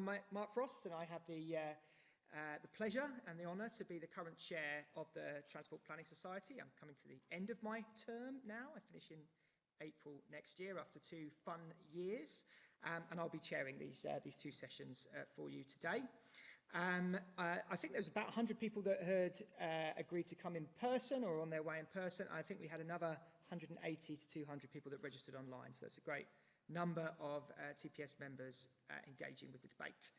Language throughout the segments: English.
I'm Mark Frost, and I have the pleasure and the honour to be the current chair of the Transport Planning Society. I'm coming to the end of my term now. I finish in April next year after 2 fun years, and I'll be chairing these 2 sessions for you today. I think there was about 100 people that had agreed to come in person or on their way in person. I think we had another 180 to 200 people that registered online, so that's a great number of TPS members engaging with the debate.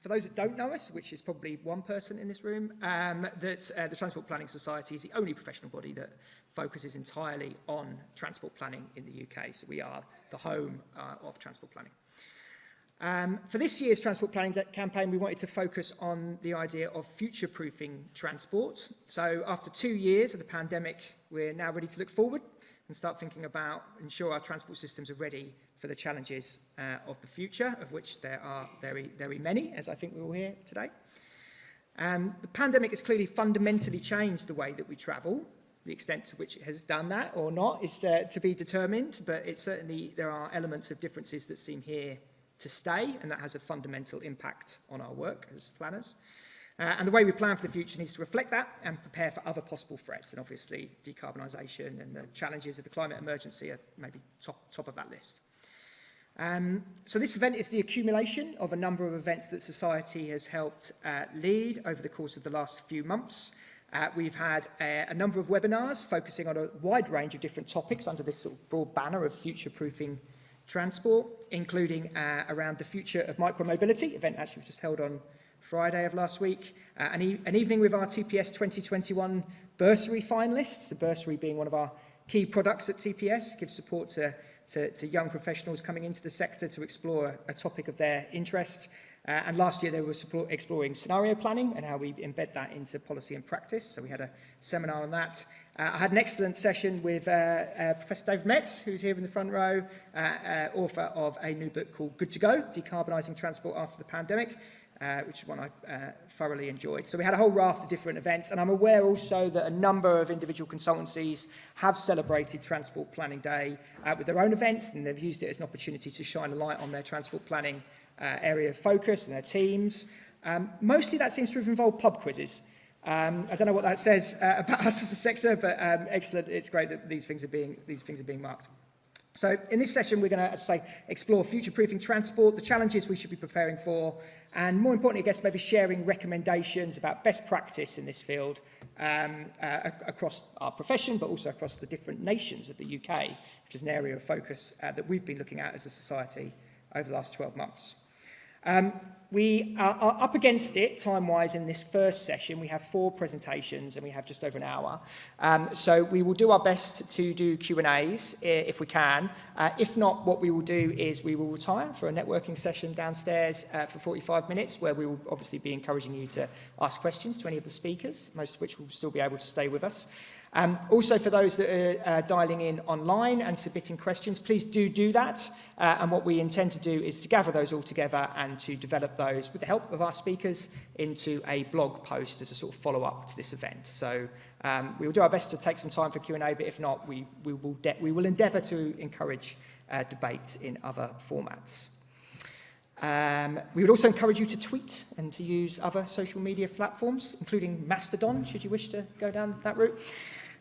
For those that don't know us, which is probably one person in this room, the Transport Planning Society is the only professional body that focuses entirely on transport planning in the UK. So we are the home of transport planning. For this year's transport planning campaign, we wanted to focus on the idea of future-proofing transport. So after 2 years of the pandemic, we're now ready to look forward and start thinking about ensure our transport systems are ready for the challenges of the future, of which there are very, very many, as I think we will hear today. The pandemic has clearly fundamentally changed the way that we travel. The extent to which it has done that or not is to be determined, but there are elements of differences that seem here to stay, and that has a fundamental impact on our work as planners. And the way we plan for the future needs to reflect that and prepare for other possible threats. And obviously, decarbonisation and the challenges of the climate emergency are maybe top of that list. So this event is the accumulation of a number of events that society has helped lead over the course of the last few months. We've had a number of webinars focusing on a wide range of different topics under this sort of broad banner of future-proofing transport, including around the future of micromobility. Event actually was just held on Friday of last week. An evening with our TPS 2021 bursary finalists, the bursary being one of our key products at TPS, gives support to young professionals coming into the sector to explore a topic of their interest. And last year they were exploring scenario planning and how we embed that into policy and practice. So we had a seminar on that. I had an excellent session with Professor David Metz, who's here in the front row, author of a new book called Good to Go, Decarbonising Transport After the Pandemic, which is one I thoroughly enjoyed. So we had a whole raft of different events, and I'm aware also that a number of individual consultancies have celebrated Transport Planning Day with their own events, and they've used it as an opportunity to shine a light on their transport planning area of focus and their teams. Mostly that seems to have involved pub quizzes. I don't know what that says about us as a sector, but excellent. It's great that these things are being marked. So in this session, we're going to, as I say, explore future-proofing transport, the challenges we should be preparing for, and more importantly, I guess, maybe sharing recommendations about best practice in this field across our profession, but also across the different nations of the UK, which is an area of focus that we've been looking at as a society over the last 12 months. We are up against it time-wise in this first session. We have 4 presentations and we have just over an hour. So we will do our best to do Q&As if we can. If not, what we will do is we will retire for a networking session downstairs for 45 minutes, where we will obviously be encouraging you to ask questions to any of the speakers, most of which will still be able to stay with us. Also, for those that are dialing in online and submitting questions, please do that. And what we intend to do is to gather those all together and to develop those, with the help of our speakers, into a blog post as a sort of follow-up to this event. So we will do our best to take some time for Q&A, but if not, we will endeavour to encourage debate in other formats. We would also encourage you to tweet and to use other social media platforms, including Mastodon, should you wish to go down that route.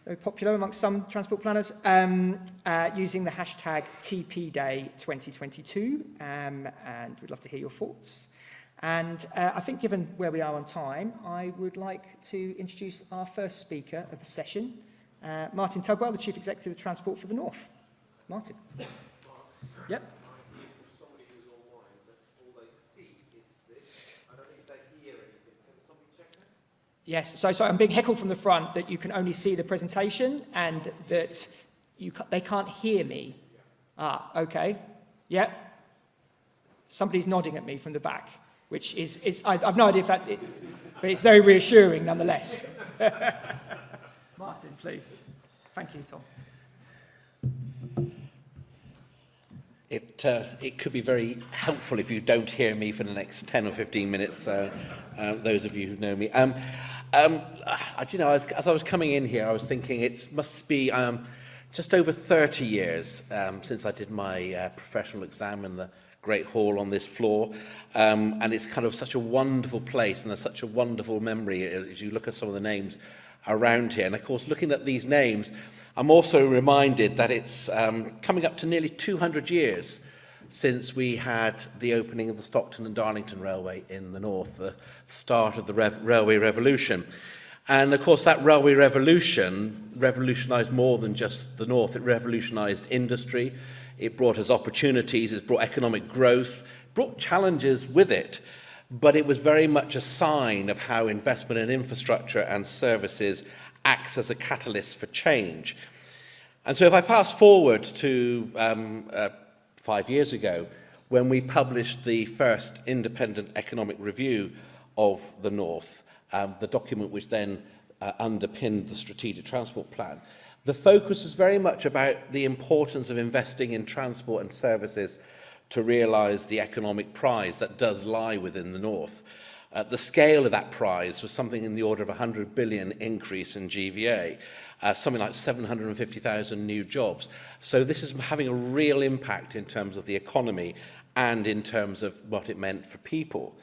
Very popular amongst some transport planners, using the hashtag TPDay2022, and we'd love to hear your thoughts. And I think, given where we are on time, I would like to introduce our first speaker of the session, Martin Tugwell, the Chief Executive of Transport for the North. Martin. Yep. Yes, so I'm being heckled from the front that you can only see the presentation and that they can't hear me. Ah, okay. Yeah. Somebody's nodding at me from the back, which is I've no idea if that's it, but it's very reassuring nonetheless. Martin, please. Thank you, Tom. It could be very helpful if you don't hear me for the next 10 or 15 minutes, those of you who know me. As I was coming in here, I was thinking it must be just over 30 years since I did my professional exam in the great hall on this floor. And it's kind of such a wonderful place, and there's such a wonderful memory as you look at some of the names around here. And of course, looking at these names, I'm also reminded that it's coming up to nearly 200 years since we had the opening of the Stockton and Darlington Railway in the north, the start of the railway revolution. And of course, that railway revolution revolutionised more than just the north. It revolutionised industry, it brought us opportunities, it brought economic growth, brought challenges with it, but it was very much a sign of how investment in infrastructure and services acts as a catalyst for change. And so if I fast forward to 5 years ago, when we published the first independent economic review of the North, the document which then underpinned the Strategic Transport Plan, the focus was very much about the importance of investing in transport and services to realise the economic prize that does lie within the North. The scale of that prize was something in the order of 100 billion increase in GVA, something like 750,000 new jobs. So this is having a real impact in terms of the economy and in terms of what it meant for people.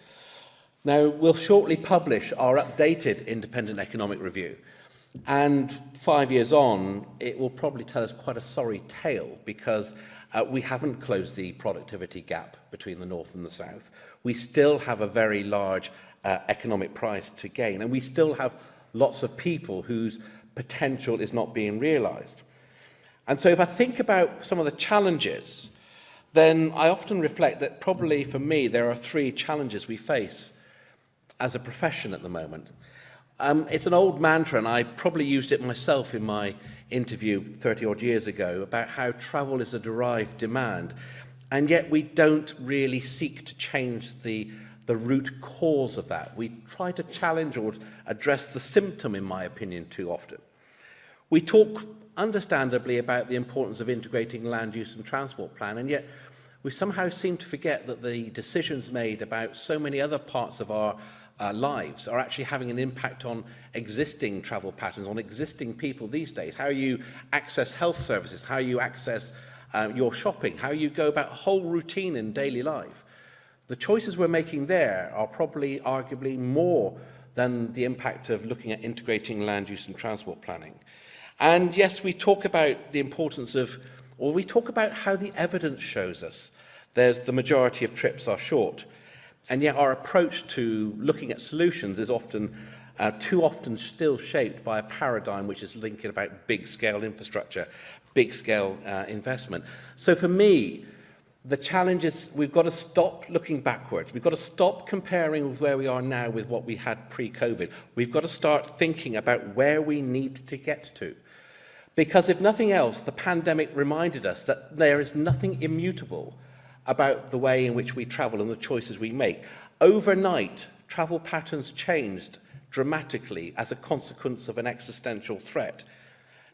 Now, we'll shortly publish our updated independent economic review. And 5 years on, it will probably tell us quite a sorry tale, because we haven't closed the productivity gap between the North and the South. We still have a very large economic prize to gain, and we still have lots of people whose potential is not being realised. And so if I think about some of the challenges, then I often reflect that probably for me there are 3 challenges we face as a profession at the moment. It's an old mantra, and I probably used it myself in my interview 30-odd years ago, about how travel is a derived demand, and yet we don't really seek to change the root cause of that. We try to challenge or address the symptom, in my opinion, too often. We talk understandably about the importance of integrating land use and transport plan, and yet we somehow seem to forget that the decisions made about so many other parts of our lives are actually having an impact on existing travel patterns, on existing people these days. How you access health services, how you access your shopping, how you go about a whole routine in daily life. The choices we're making there are probably arguably more than the impact of looking at integrating land use and transport planning. And yes, we talk about the importance of, or we talk about how the evidence shows us there's the majority of trips are short. And yet our approach to looking at solutions is often, too often still shaped by a paradigm which is thinking about big-scale infrastructure, big-scale investment. So for me, the challenge is we've got to stop looking backwards. We've got to stop comparing where we are now with what we had pre-COVID. We've got to start thinking about where we need to get to. Because if nothing else, the pandemic reminded us that there is nothing immutable about the way in which we travel and the choices we make. Overnight, travel patterns changed dramatically as a consequence of an existential threat.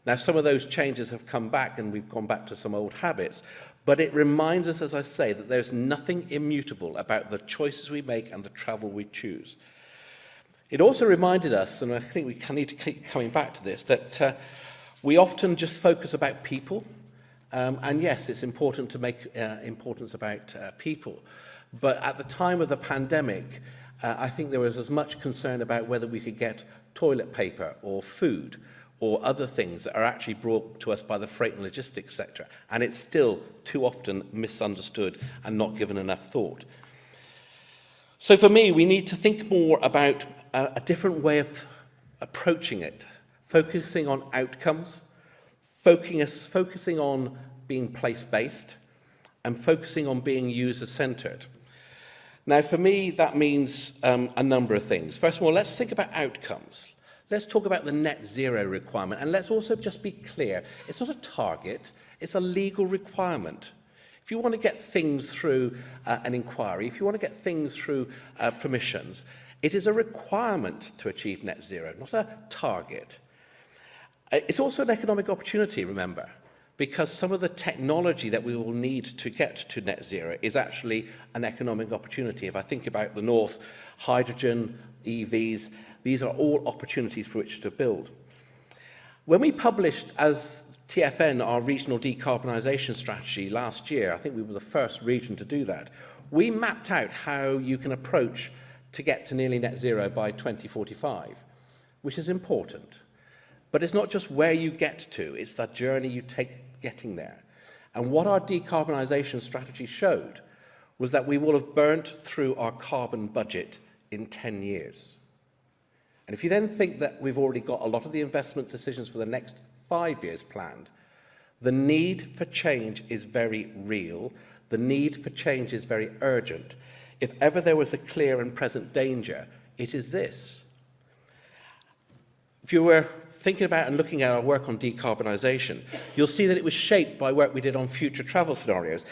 Now, some of those changes have come back and we've gone back to some old habits, but it reminds us, as I say, that there's nothing immutable about the choices we make and the travel we choose. It also reminded us, and I think we need to keep coming back to this, that we often just focus about people. And yes, it's important to make importance about people. But at the time of the pandemic, I think there was as much concern about whether we could get toilet paper or food or other things that are actually brought to us by the freight and logistics sector. And it's still too often misunderstood and not given enough thought. So for me, we need to think more about a different way of approaching it, focusing on outcomes, focusing on being place-based, and focusing on being user-centred. Now, for me, that means a number of things. First of all, let's think about outcomes. Let's talk about the net zero requirement, and let's also just be clear. It's not a target, it's a legal requirement. If you want to get things through an inquiry, if you want to get things through permissions, it is a requirement to achieve net zero, not a target. It's also an economic opportunity, remember, because some of the technology that we will need to get to net zero is actually an economic opportunity. If I think about the North, hydrogen, EVs, these are all opportunities for which to build. When we published as TfN, our regional decarbonisation strategy last year, I think we were the first region to do that, we mapped out how you can approach to get to nearly net zero by 2045, which is important. But it's not just where you get to, it's that journey you take getting there. And what our decarbonisation strategy showed was that we will have burnt through our carbon budget in 10 years. And if you then think that we've already got a lot of the investment decisions for the next 5 years planned, the need for change is very real. The need for change is very urgent. If ever there was a clear and present danger, it is this. If you were thinking about and looking at our work on decarbonisation, you'll see that it was shaped by work we did on future travel scenarios.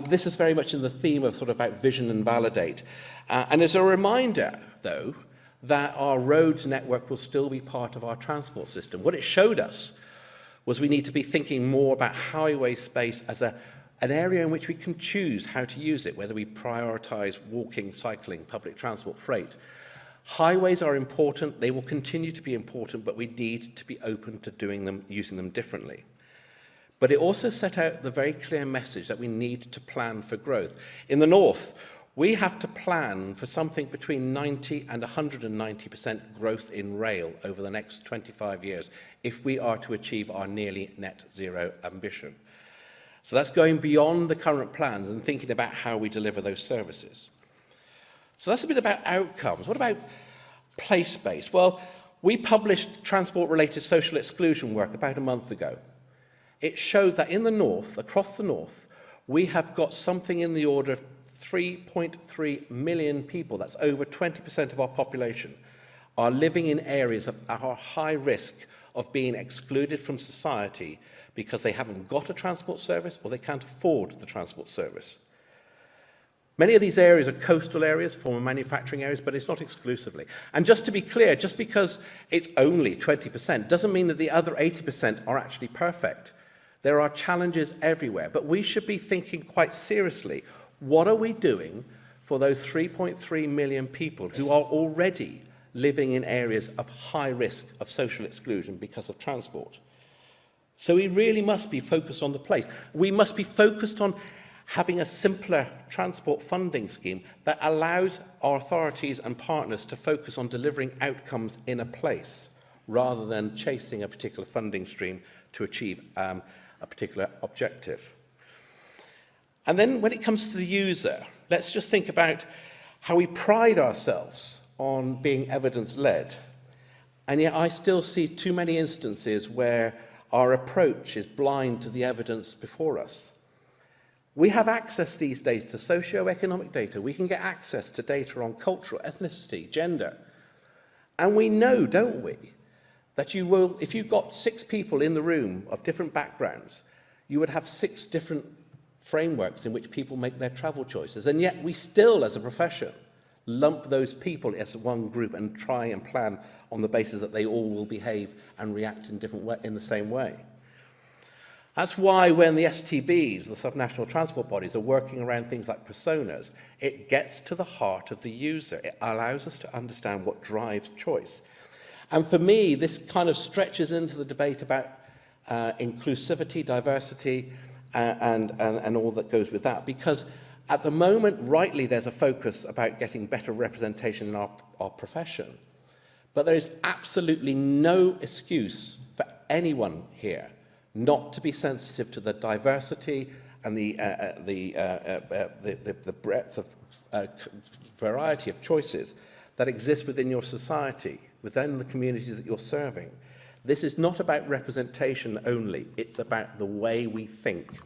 This is very much in the theme of sort of about vision and validate. And as a reminder, though, that our roads network will still be part of our transport system. What it showed us was we need to be thinking more about highway space as an area in which we can choose how to use it, whether we prioritise walking, cycling, public transport, freight. Highways are important, they will continue to be important, but we need to be open to using them differently. But it also set out the very clear message that we need to plan for growth. In the north, we have to plan for something between 90 and 190% growth in rail over the next 25 years if we are to achieve our nearly net zero ambition. So that's going beyond the current plans and thinking about how we deliver those services. So that's a bit about outcomes. What about place-based? Well, we published transport-related social exclusion work about a month ago. It showed that in the north, across the north, we have got something in the order of 3.3 million people, that's over 20% of our population, are living in areas of our high risk of being excluded from society because they haven't got a transport service or they can't afford the transport service. Many of these areas are coastal areas, former manufacturing areas, but it's not exclusively. And just to be clear, just because it's only 20% doesn't mean that the other 80% are actually perfect. There are challenges everywhere, but we should be thinking quite seriously, what are we doing for those 3.3 million people who are already living in areas of high risk of social exclusion because of transport? So we really must be focused on the place. We must be focused on having a simpler transport funding scheme that allows our authorities and partners to focus on delivering outcomes in a place rather than chasing a particular funding stream to achieve a particular objective. And then when it comes to the user, let's just think about how we pride ourselves on being evidence-led. And yet I still see too many instances where our approach is blind to the evidence before us. We have access these days to socio-economic data. We can get access to data on cultural, ethnicity, gender. And we know, don't we, that you will, if you've got 6 people in the room of different backgrounds, you would have 6 different frameworks in which people make their travel choices. And yet we still, as a profession, lump those people as one group and try and plan on the basis that they all will behave and react in the same way. That's why when the STBs, the subnational transport bodies, are working around things like personas, it gets to the heart of the user. It allows us to understand what drives choice. And for me, this kind of stretches into the debate about inclusivity, diversity, and all that goes with that. Because at the moment, rightly, there's a focus about getting better representation in our profession. But there is absolutely no excuse for anyone here not to be sensitive to the diversity and the breadth of variety of choices that exist within your society, within the communities that you're serving. This is not about representation only, it's about the way we think.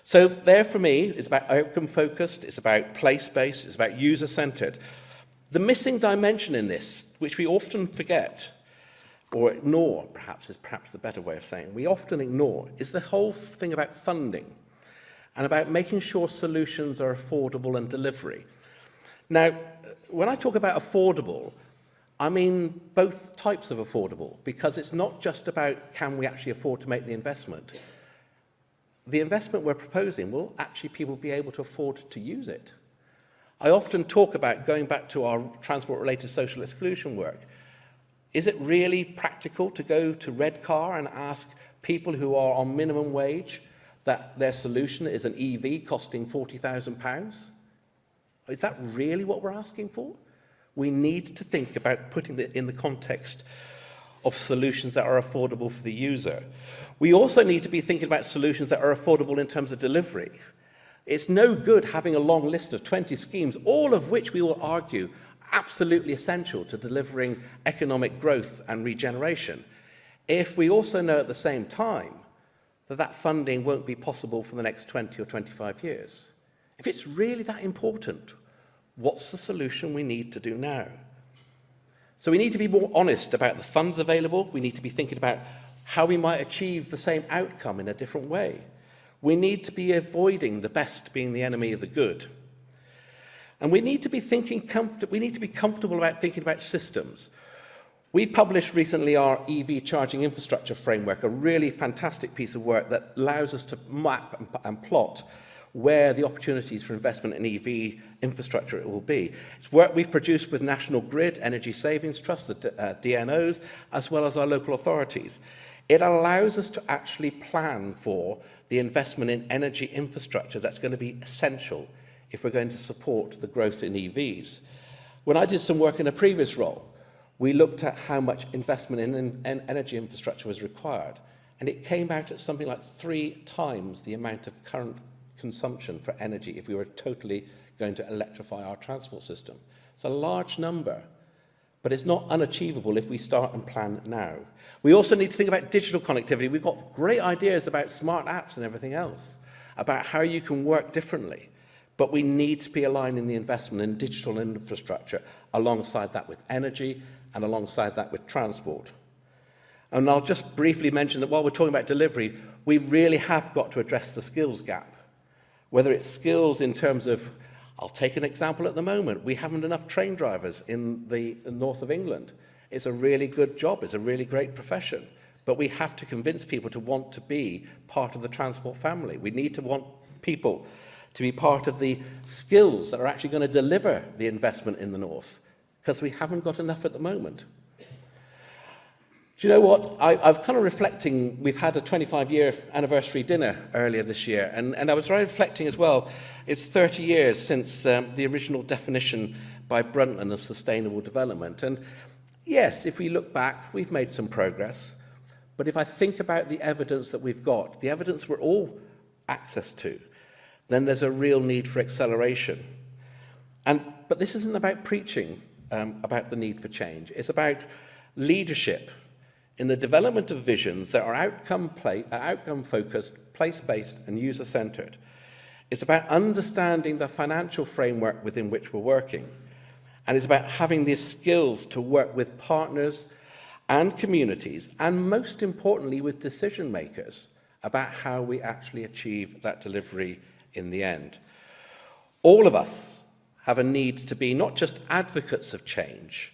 So there for me, it's about outcome-focused, it's about place-based, it's about user-centred. The missing dimension in this, which we often forget, or ignore, perhaps, is perhaps the better way of saying, we often ignore, is the whole thing about funding and about making sure solutions are affordable and delivery. Now, when I talk about affordable, I mean both types of affordable, because it's not just about can we actually afford to make the investment. The investment we're proposing, will actually people be able to afford to use it? I often talk about, going back to our transport-related social exclusion work, is it really practical to go to Redcar and ask people who are on minimum wage, that their solution is an EV costing £40,000? Is that really what we're asking for? We need to think about putting it in the context of solutions that are affordable for the user. We also need to be thinking about solutions that are affordable in terms of delivery. It's no good having a long list of 20 schemes, all of which we will argue absolutely essential to delivering economic growth and regeneration, if we also know at the same time that that funding won't be possible for the next 20 or 25 years. If it's really that important, what's the solution we need to do now? So we need to be more honest about the funds available. We need to be thinking about how we might achieve the same outcome in a different way. We need to be avoiding the best being the enemy of the good. And we need to be comfortable about thinking about systems. We published recently our EV charging infrastructure framework, a really fantastic piece of work that allows us to map and plot where the opportunities for investment in EV infrastructure will be. It's work we've produced with National Grid, Energy Savings Trust, the DNOs, as well as our local authorities. It allows us to actually plan for the investment in energy infrastructure that's going to be essential if we're going to support the growth in EVs. When I did some work in a previous role, we looked at how much investment in energy infrastructure was required, and it came out at something like 3 times the amount of current consumption for energy if we were totally going to electrify our transport system. It's a large number, but it's not unachievable if we start and plan now. We also need to think about digital connectivity. We've got great ideas about smart apps and everything else, about how you can work differently, but we need to be aligning the investment in digital infrastructure alongside that with energy and alongside that with transport. And I'll just briefly mention that while we're talking about delivery, we really have got to address the skills gap. Whether it's skills in terms of, I'll take an example at the moment, we haven't enough train drivers in the north of England. It's a really good job, it's a really great profession, but we have to convince people to want to be part of the transport family. We need to want people to be part of the skills that are actually going to deliver the investment in the north, because we haven't got enough at the moment. Do you know what? I've kind of reflecting, we've had a 25-year anniversary dinner earlier this year, and I was reflecting as well, it's 30 years since the original definition by Brundtland of sustainable development. And yes, if we look back, we've made some progress, but if I think about the evidence that we've got, the evidence we're all access to, then there's a real need for acceleration. But this isn't about preaching about the need for change. It's about leadership in the development of visions that are outcome-focused, place-based, and user-centred. It's about understanding the financial framework within which we're working. And it's about having the skills to work with partners and communities, and most importantly, with decision-makers, about how we actually achieve that delivery in the end. All of us have a need to be not just advocates of change,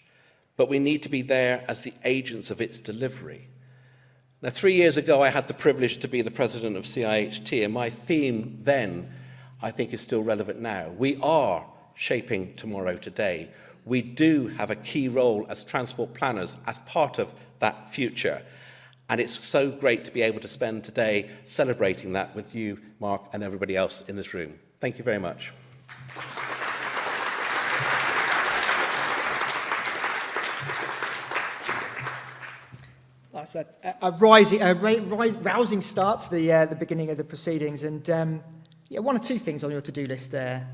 but we need to be there as the agents of its delivery. Now, 3 years ago, I had the privilege to be the president of CIHT, and my theme then, I think, is still relevant now. We are shaping tomorrow today. We do have a key role as transport planners as part of that future. And it's so great to be able to spend today celebrating that with you, Mark, and everybody else in this room. Thank you very much. That's a rousing start to the beginning of the proceedings, and yeah, 1 or 2 things on your to-do list there,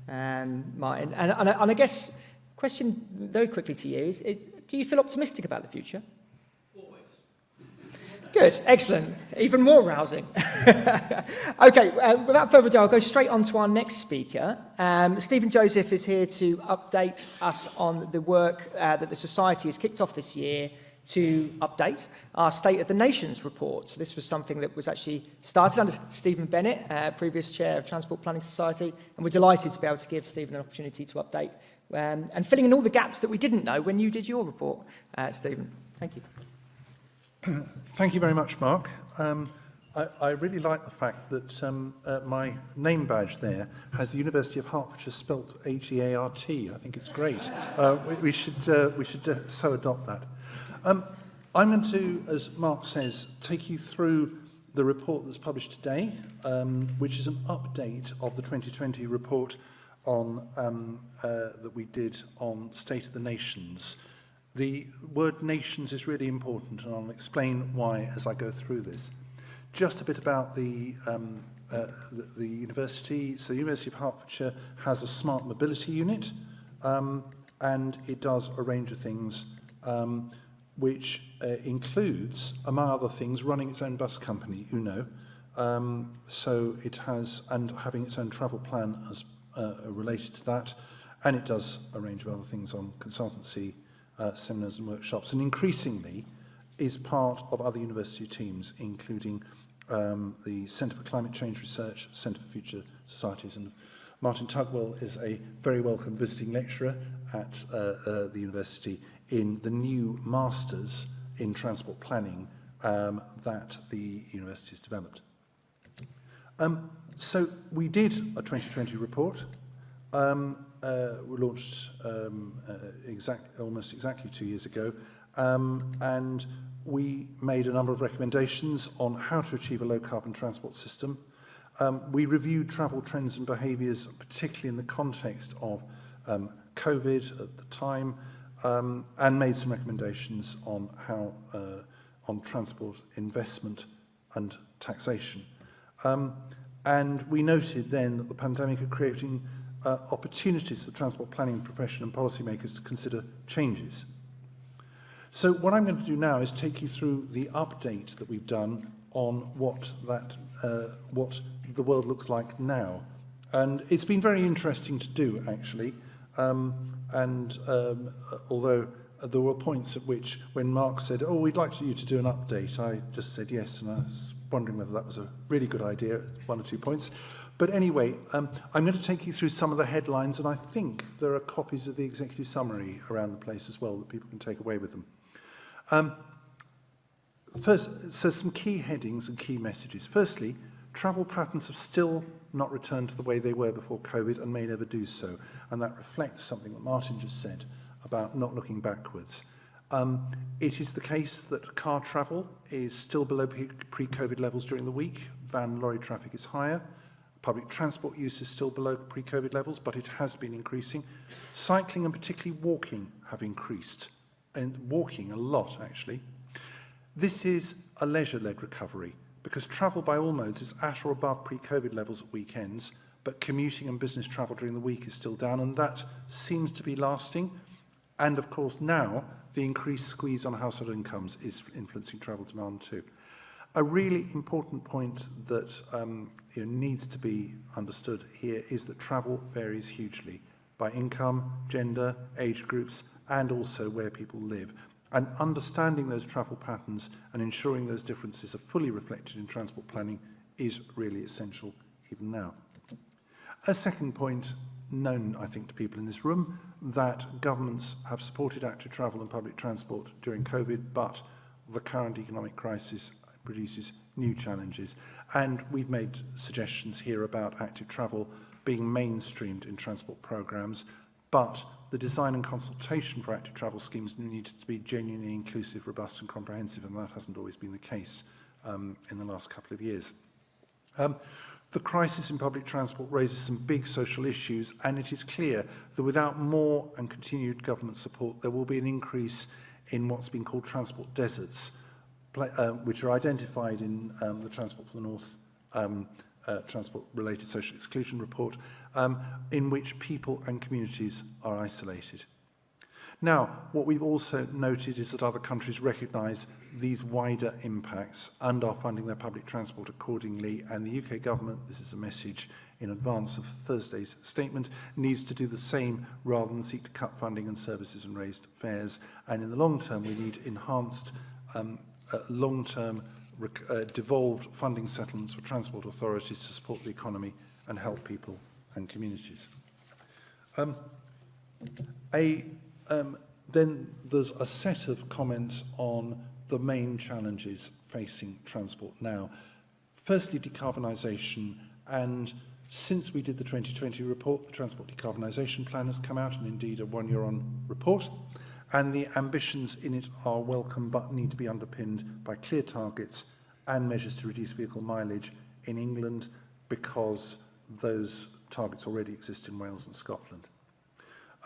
Martin. And I guess, question very quickly to you is, do you feel optimistic about the future? Always. Good, excellent, even more rousing. Okay, without further ado, I'll go straight on to our next speaker. Stephen Joseph is here to update us on the work that the Society has kicked off this year to update our State of the Nations report. So this was something that was actually started under Stephen Bennett, previous chair of Transport Planning Society, and we're delighted to be able to give Stephen an opportunity to update and filling in all the gaps that we didn't know when you did your report, Stephen. Thank you. Thank you very much, Mark. I really like the fact that my name badge there has the University of Hertfordshire spelt H-E-A-R-T. I think it's great. We should so adopt that. I'm going to, as Mark says, take you through the report that's published today, which is an update of the 2020 report on that we did on State of the Nations. The word nations is really important, and I'll explain why as I go through this. Just a bit about the university. So the University of Hertfordshire has a smart mobility unit, and it does a range of things, which includes, among other things, running its own bus company, Uno. So it has, and having its own travel plan as related to that, and it does a range of other things on consultancy, seminars and workshops, and increasingly is part of other university teams, including the Centre for Climate Change Research, Centre for Future Societies, and Martin Tugwell is a very welcome visiting lecturer at the university in the new Masters in Transport Planning that the university has developed. So we did a 2020 report. We launched almost exactly 2 years ago, and we made a number of recommendations on how to achieve a low-carbon transport system. We reviewed travel trends and behaviours, particularly in the context of COVID at the time, and made some recommendations on how on transport investment and taxation. And we noted then that the pandemic had created opportunities for the transport planning profession and policymakers to consider changes. So what I'm going to do now is take you through the update that we've done on what the world looks like now. And it's been very interesting to do, actually. Although there were points at which, when Mark said, "Oh, we'd like you to do an update," I just said yes, and I was wondering whether that was a really good idea at 1 or 2 points. But anyway, I'm going to take you through some of the headlines, and I think there are copies of the executive summary around the place as well that people can take away with them. First, so some key headings and key messages. Firstly, travel patterns have still not returned to the way they were before COVID and may never do so. And that reflects something that Martin just said about not looking backwards. It is the case that car travel is still below pre-COVID levels during the week. Van and lorry traffic is higher. Public transport use is still below pre-COVID levels, but it has been increasing. Cycling and particularly walking have increased, and walking a lot, actually. This is a leisure-led recovery because travel by all modes is at or above pre-COVID levels at weekends, but commuting and business travel during the week is still down, and that seems to be lasting. And of course now, the increased squeeze on household incomes is influencing travel demand too. A really important point that needs to be understood here is that travel varies hugely by income, gender, age groups, and also where people live. And understanding those travel patterns and ensuring those differences are fully reflected in transport planning is really essential even now. A second point, known I think to people in this room, that governments have supported active travel and public transport during COVID, but the current economic crisis produces new challenges. And we've made suggestions here about active travel being mainstreamed in transport programmes, but the design and consultation for active travel schemes needs to be genuinely inclusive, robust and comprehensive, and that hasn't always been the case in the last couple of years. The crisis in public transport raises some big social issues, and it is clear that without more and continued government support, there will be an increase in what's been called transport deserts, which are identified in the Transport for the North Transport-Related Social Exclusion Report, in which people and communities are isolated. Now, what we've also noted is that other countries recognise these wider impacts and are funding their public transport accordingly, and the UK government, this is a message in advance of Thursday's statement, needs to do the same rather than seek to cut funding and services and raise fares. And in the long term, we need enhanced long-term devolved funding settlements for transport authorities to support the economy and help people and communities. Then there's a set of comments on the main challenges facing transport now. Firstly, decarbonisation, and since we did the 2020 report, the Transport Decarbonisation Plan has come out, and indeed a one-year-on report. and the ambitions in it are welcome but need to be underpinned by clear targets and measures to reduce vehicle mileage in England, because those targets already exist in Wales and Scotland.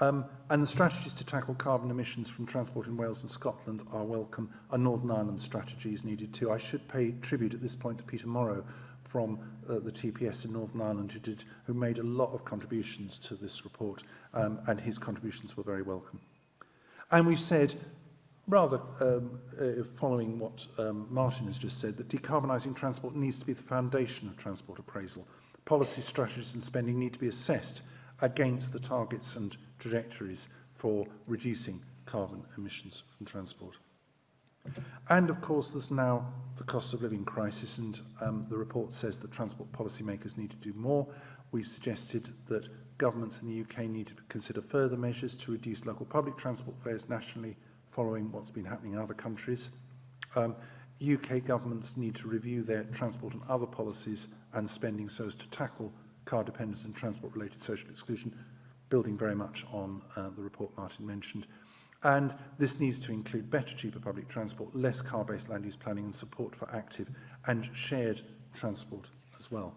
And the strategies to tackle carbon emissions from transport in Wales and Scotland are welcome. A Northern Ireland strategy is needed too. I should pay tribute at this point to Peter Morrow from the TPS in Northern Ireland, who made a lot of contributions to this report, and his contributions were very welcome. And we've said, rather following what Martin has just said, that decarbonising transport needs to be the foundation of transport appraisal. Policy, strategies and spending need to be assessed against the targets and trajectories for reducing carbon emissions from transport. And of course, there's now the cost of living crisis, and the report says that transport policymakers need to do more. We've suggested that governments in the UK need to consider further measures to reduce local public transport fares nationally, following what's been happening in other countries. UK governments need to review their transport and other policies and spending so as to tackle car dependence and transport-related social exclusion, building very much on the report Martin mentioned. And this needs to include better, cheaper public transport, less car-based land use planning, and support for active and shared transport as well.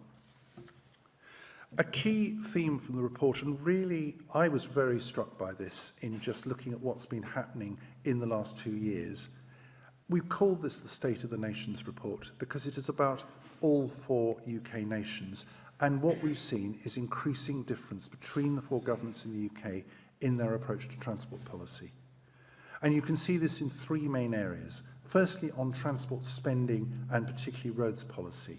A key theme from the report, and really I was very struck by this in just looking at what's been happening in the last 2 years. We've called this the State of the Nations report because it is about all 4 UK nations. And what we've seen is increasing difference between the 4 governments in the UK in their approach to transport policy. And you can see this in 3 main areas. Firstly, on transport spending and particularly roads policy.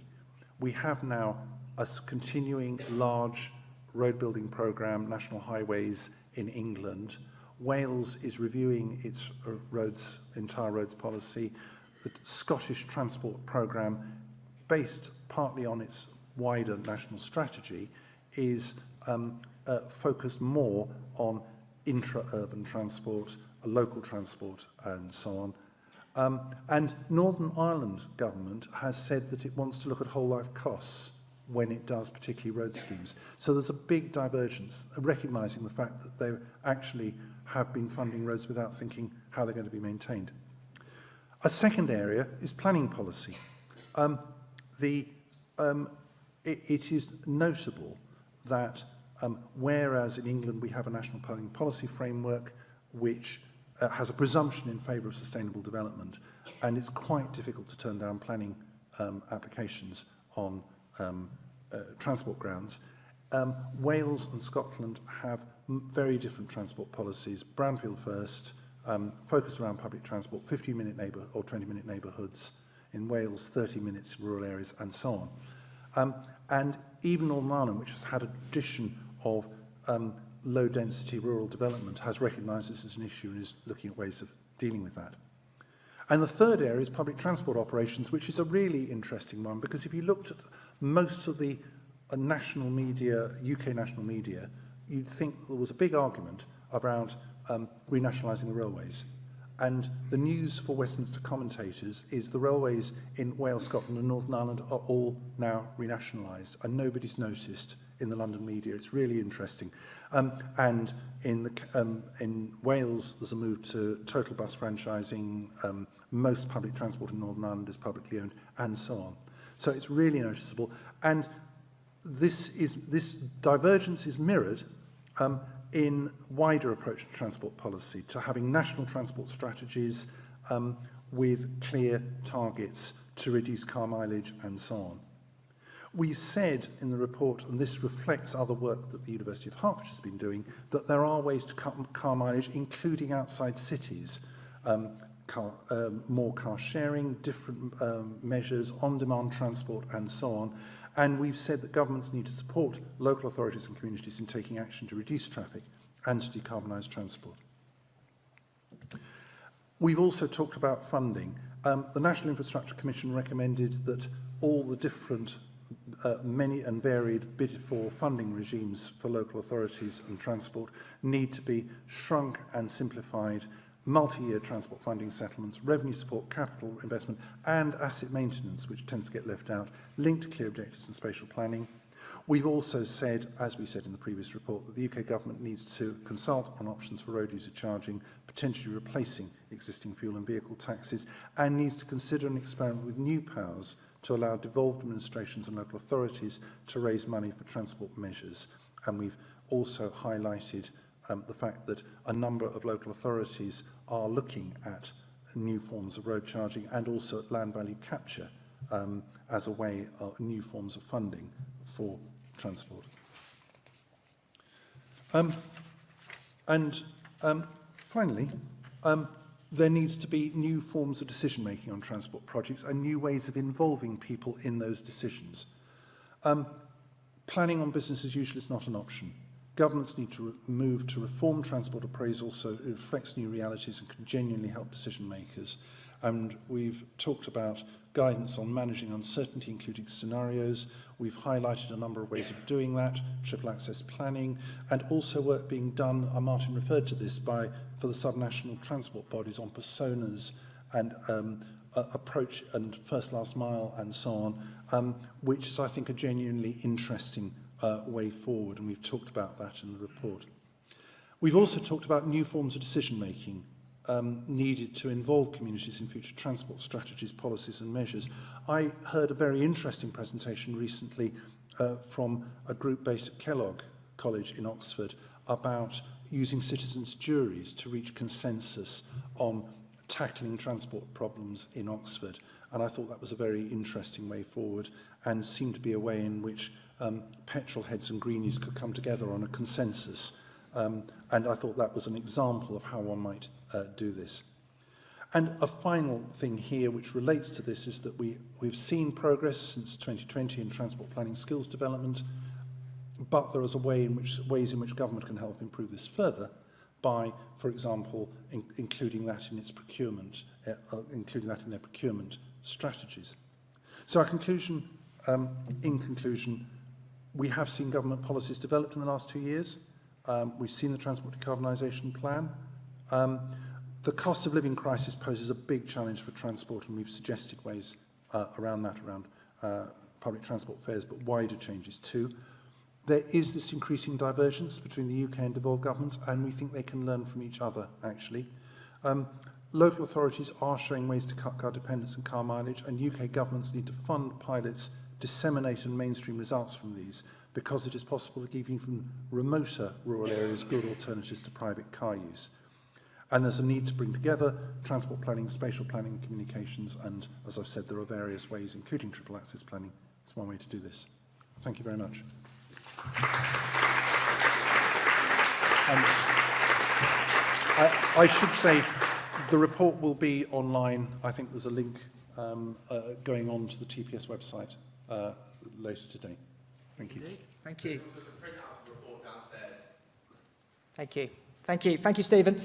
We have now a continuing large road building programme, national highways in England. Wales is reviewing its entire roads policy. The Scottish transport programme, based partly on its wider national strategy, is focused more on intra-urban transport, local transport and so on. And Northern Ireland government has said that it wants to look at whole life costs when it does particularly road schemes. So there's a big divergence, recognising the fact that they actually have been funding roads without thinking how they're going to be maintained. A second area is planning policy. It is notable that whereas in England we have a national planning policy framework which has a presumption in favour of sustainable development, and it's quite difficult to turn down planning applications on transport grounds, Wales and Scotland have very different transport policies. Brownfield first, focused around public transport, 15-minute neighbour or 20-minute neighbourhoods. In Wales, 30 minutes in rural areas, and so on. And even Northern Ireland, which has had a tradition of low-density rural development, has recognised this as an issue and is looking at ways of dealing with that. And the third area is public transport operations, which is a really interesting one, because if you looked at most of the national media, UK national media, you'd think there was a big argument about renationalising the railways. And the news for Westminster commentators is the railways in Wales, Scotland and Northern Ireland are all now renationalised, and nobody's noticed in the London media. It's really interesting. And in Wales, there's a move to total bus franchising. Most public transport in Northern Ireland is publicly owned, and so on. So it's really noticeable. And this divergence is mirrored in wider approach to transport policy, to having national transport strategies with clear targets to reduce car mileage and so on. We've said in the report, and this reflects other work that the University of Hertfordshire has been doing, that there are ways to cut car mileage, including outside cities. More car sharing, different measures, on-demand transport and so on. And we've said that governments need to support local authorities and communities in taking action to reduce traffic and to decarbonise transport. We've also talked about funding. The National Infrastructure Commission recommended that all the different many and varied bid for funding regimes for local authorities and transport need to be shrunk and simplified. Multi-year transport funding settlements, revenue support, capital investment and asset maintenance, which tends to get left out, linked to clear objectives and spatial planning. We've also said, as we said in the previous report, that the UK government needs to consult on options for road user charging, potentially replacing existing fuel and vehicle taxes, and needs to consider an experiment with new powers to allow devolved administrations and local authorities to raise money for transport measures. And we've also highlighted the fact that a number of local authorities are looking at new forms of road charging and also at land value capture as a way of new forms of funding for transport. Finally, there needs to be new forms of decision-making on transport projects and new ways of involving people in those decisions. Planning on business as usual is not an option. Governments need to move to reform transport appraisal so it reflects new realities and can genuinely help decision makers. And we've talked about guidance on managing uncertainty, including scenarios. We've highlighted a number of ways of doing that, triple access planning, and also work being done, Martin referred to this, for the subnational transport bodies on personas and approach and first last mile and so on, which is, I think, a genuinely interesting way forward, and we've talked about that in the report. We've also talked about new forms of decision-making needed to involve communities in future transport strategies, policies and measures. I heard a very interesting presentation recently from a group based at Kellogg College in Oxford about using citizens' juries to reach consensus on tackling transport problems in Oxford. And I thought that was a very interesting way forward and seemed to be a way in which petrol heads and greenies could come together on a consensus. And I thought that was an example of how one might do this. And a final thing here which relates to this is that we've seen progress since 2020 in transport planning skills development, but there is ways in which government can help improve this further by, for example, including that in its procurement, including that in their procurement strategies. So our conclusion, in conclusion, we have seen government policies developed in the last 2 years. We've seen the transport decarbonisation plan. The cost of living crisis poses a big challenge for transport, and we've suggested ways around that, around public transport fares, but wider changes too. There is this increasing divergence between the UK and devolved governments, and we think they can learn from each other, actually. Local authorities are showing ways to cut car dependence and car mileage, and UK governments need to fund pilots, disseminate and mainstream results from these, because it is possible to give even remoter rural areas good alternatives to private car use. And there's a need to bring together transport planning, spatial planning, communications, and as I've said, there are various ways, including triple access planning. It's one way to do this. Thank you very much. I should say the report will be online. I think there's a link going on to the TPS website later today. Thank you. Indeed. Thank you. There's also a print-out report downstairs. Thank you. Thank you. Thank you, Stephen.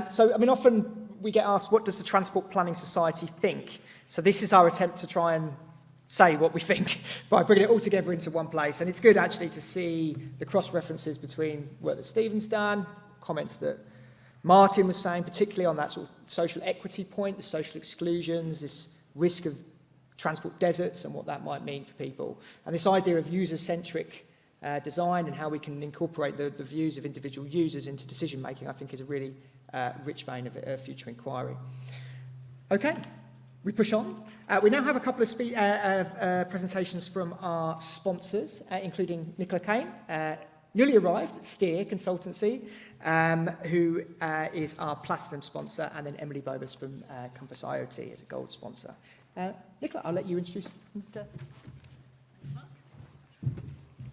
So, I mean, often we get asked, what does the Transport Planning Society think? So this is our attempt to try and say what we think by bringing it all together into one place. And it's good, actually, to see the cross-references between work that Stephen's done, comments that Martin was saying, particularly on that sort of social equity point, the social exclusions, this risk of transport deserts and what that might mean for people. And this idea of user-centric design and how we can incorporate the views of individual users into decision-making, I think, is a really rich vein of future inquiry. Okay, we push on. We now have a couple of presentations from our sponsors, including Nicola Kane, newly arrived at Steer Consultancy, who is our platinum sponsor, and then Emily Bobus from Compass IoT as a gold sponsor. Nicola, I'll let you introduce.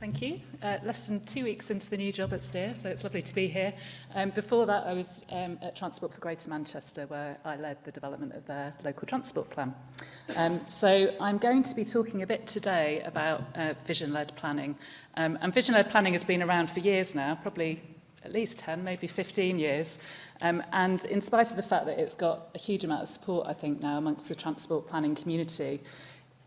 Thank you. Less than 2 weeks into the new job at Steer, so it's lovely to be here. Before that, I was at Transport for Greater Manchester, where I led the development of their local transport plan. So I'm going to be talking a bit today about vision-led planning. And vision-led planning has been around for years now, probably at least 10, maybe 15 years. And in spite of the fact that it's got a huge amount of support, I think, now amongst the transport planning community,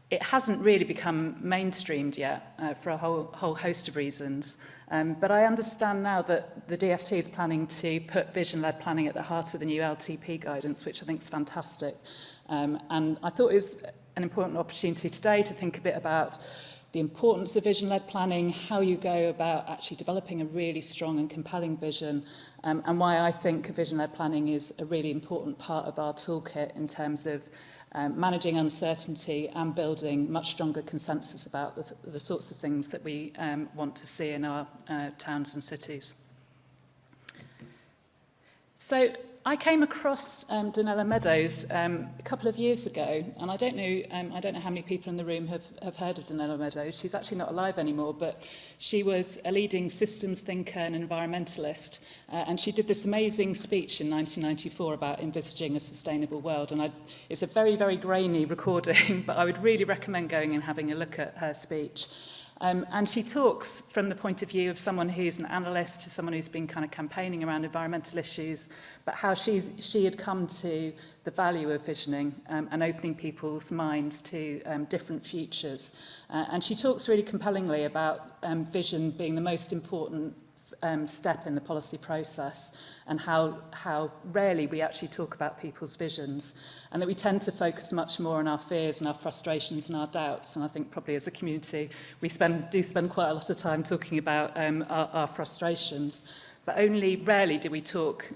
it hasn't really become mainstreamed yet for a whole host of reasons. But I understand now that the DFT is planning to put vision-led planning at the heart of the new LTP guidance, which I think is fantastic. And I thought it was an important opportunity today to think a bit about the importance of vision-led planning, how you go about actually developing a really strong and compelling vision, and why I think vision-led planning is a really important part of our toolkit in terms of managing uncertainty and building much stronger consensus about the sorts of things that we want to see in our towns and cities. So I came across Donella Meadows a couple of years ago, and I don't know how many people in the room have heard of Donella Meadows. She's actually not alive anymore, but she was a leading systems thinker and environmentalist, and she did this amazing speech in 1994 about envisaging a sustainable world. And it's a very, very grainy recording, but I would really recommend going and having a look at her speech. And she talks from the point of view of someone who's an analyst, to someone who's been kind of campaigning around environmental issues, but how she had come to the value of visioning and opening people's minds to different futures. And she talks really compellingly about vision being the most important step in the policy process, and how rarely we actually talk about people's visions, and that we tend to focus much more on our fears and our frustrations and our doubts. And I think probably as a community we do spend quite a lot of time talking about our frustrations, but only rarely do we talk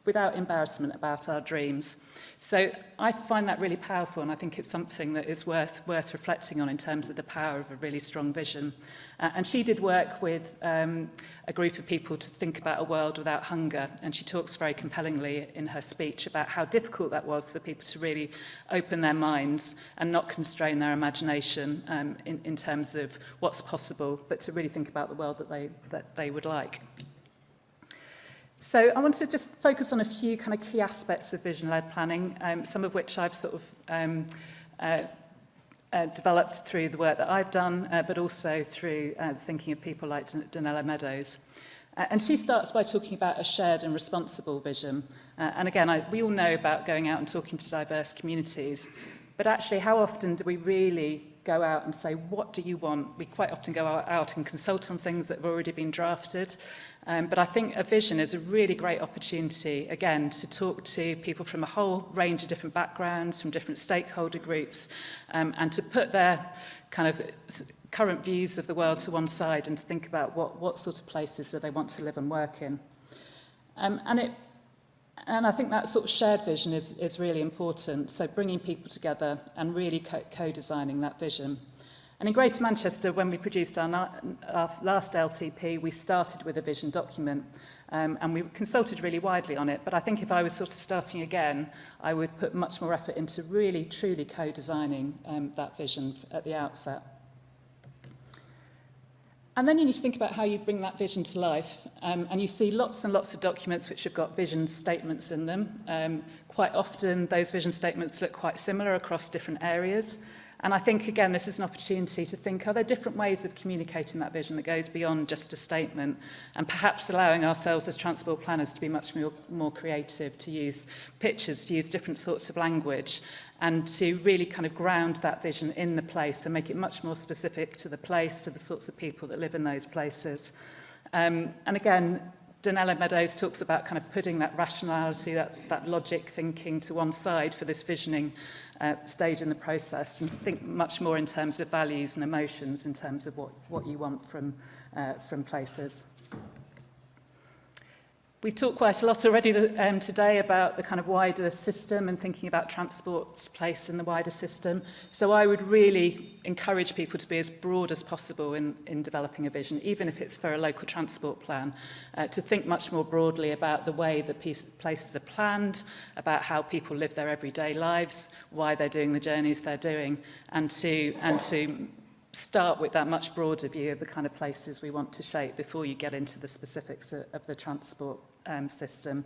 without embarrassment about our dreams. So I find that really powerful, and I think it's something that is worth reflecting on in terms of the power of a really strong vision. And she did work with a group of people to think about a world without hunger, and she talks very compellingly in her speech about how difficult that was for people to really open their minds and not constrain their imagination in terms of what's possible, but to really think about the world that they would like. So I want to just focus on a few kind of key aspects of vision-led planning, some of which I've sort of developed through the work that I've done, but also through thinking of people like Donella Meadows. And she starts by talking about a shared and responsible vision. And again, we all know about going out and talking to diverse communities, but actually how often do we really go out and say, what do you want? We quite often go out and consult on things that have already been drafted. But I think a vision is a really great opportunity, again, to talk to people from a whole range of different backgrounds, from different stakeholder groups, and to put their kind of current views of the world to one side and to think about what sort of places do they want to live and work in. And I think that sort of shared vision is really important, so bringing people together and really co-designing that vision. And in Greater Manchester, when we produced our last LTP, we started with a vision document, and we consulted really widely on it. But I think if I was sort of starting again, I would put much more effort into really, truly co-designing that vision at the outset. And then you need to think about how you bring that vision to life. And you see lots and lots of documents which have got vision statements in them. Quite often, those vision statements look quite similar across different areas. And I think, again, this is an opportunity to think, are there different ways of communicating that vision that goes beyond just a statement, and perhaps allowing ourselves as transport planners to be much more creative, to use pictures, to use different sorts of language, and to really kind of ground that vision in the place and make it much more specific to the place, to the sorts of people that live in those places. And again, Donella Meadows talks about kind of putting that rationality, that logic thinking to one side for this visioning stage in the process, and think much more in terms of values and emotions, in terms of what you want from places. We've talked quite a lot already today about the kind of wider system and thinking about transport's place in the wider system. So I would really encourage people to be as broad as possible in developing a vision, even if it's for a local transport plan, to think much more broadly about the way that places are planned, about how people live their everyday lives, why they're doing the journeys they're doing, and to start with that much broader view of the kind of places we want to shape before you get into the specifics of the transport system.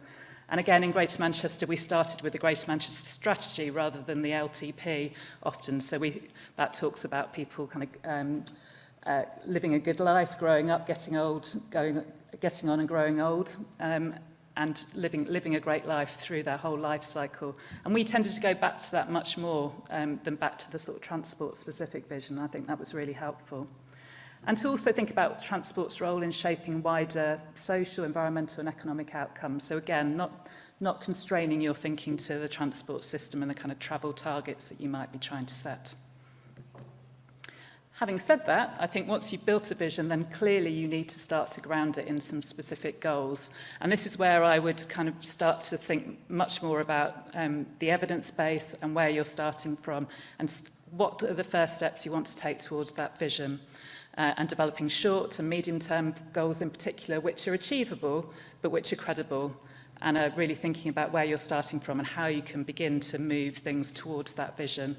And again, in Greater Manchester, we started with the Greater Manchester Strategy rather than the LTP often. So that talks about people kind of living a good life, growing up, getting old, getting on and growing old, and living a great life through their whole life cycle. And we tended to go back to that much more than back to the sort of transport-specific vision. I think that was really helpful. And to also think about transport's role in shaping wider social, environmental and economic outcomes. So again, not constraining your thinking to the transport system and the kind of travel targets that you might be trying to set. Having said that, I think once you've built a vision, then clearly you need to start to ground it in some specific goals. And this is where I would kind of start to think much more about the evidence base and where you're starting from, and what are the first steps you want to take towards that vision. And developing short and medium-term goals in particular, which are achievable, but which are credible, and are really thinking about where you're starting from and how you can begin to move things towards that vision.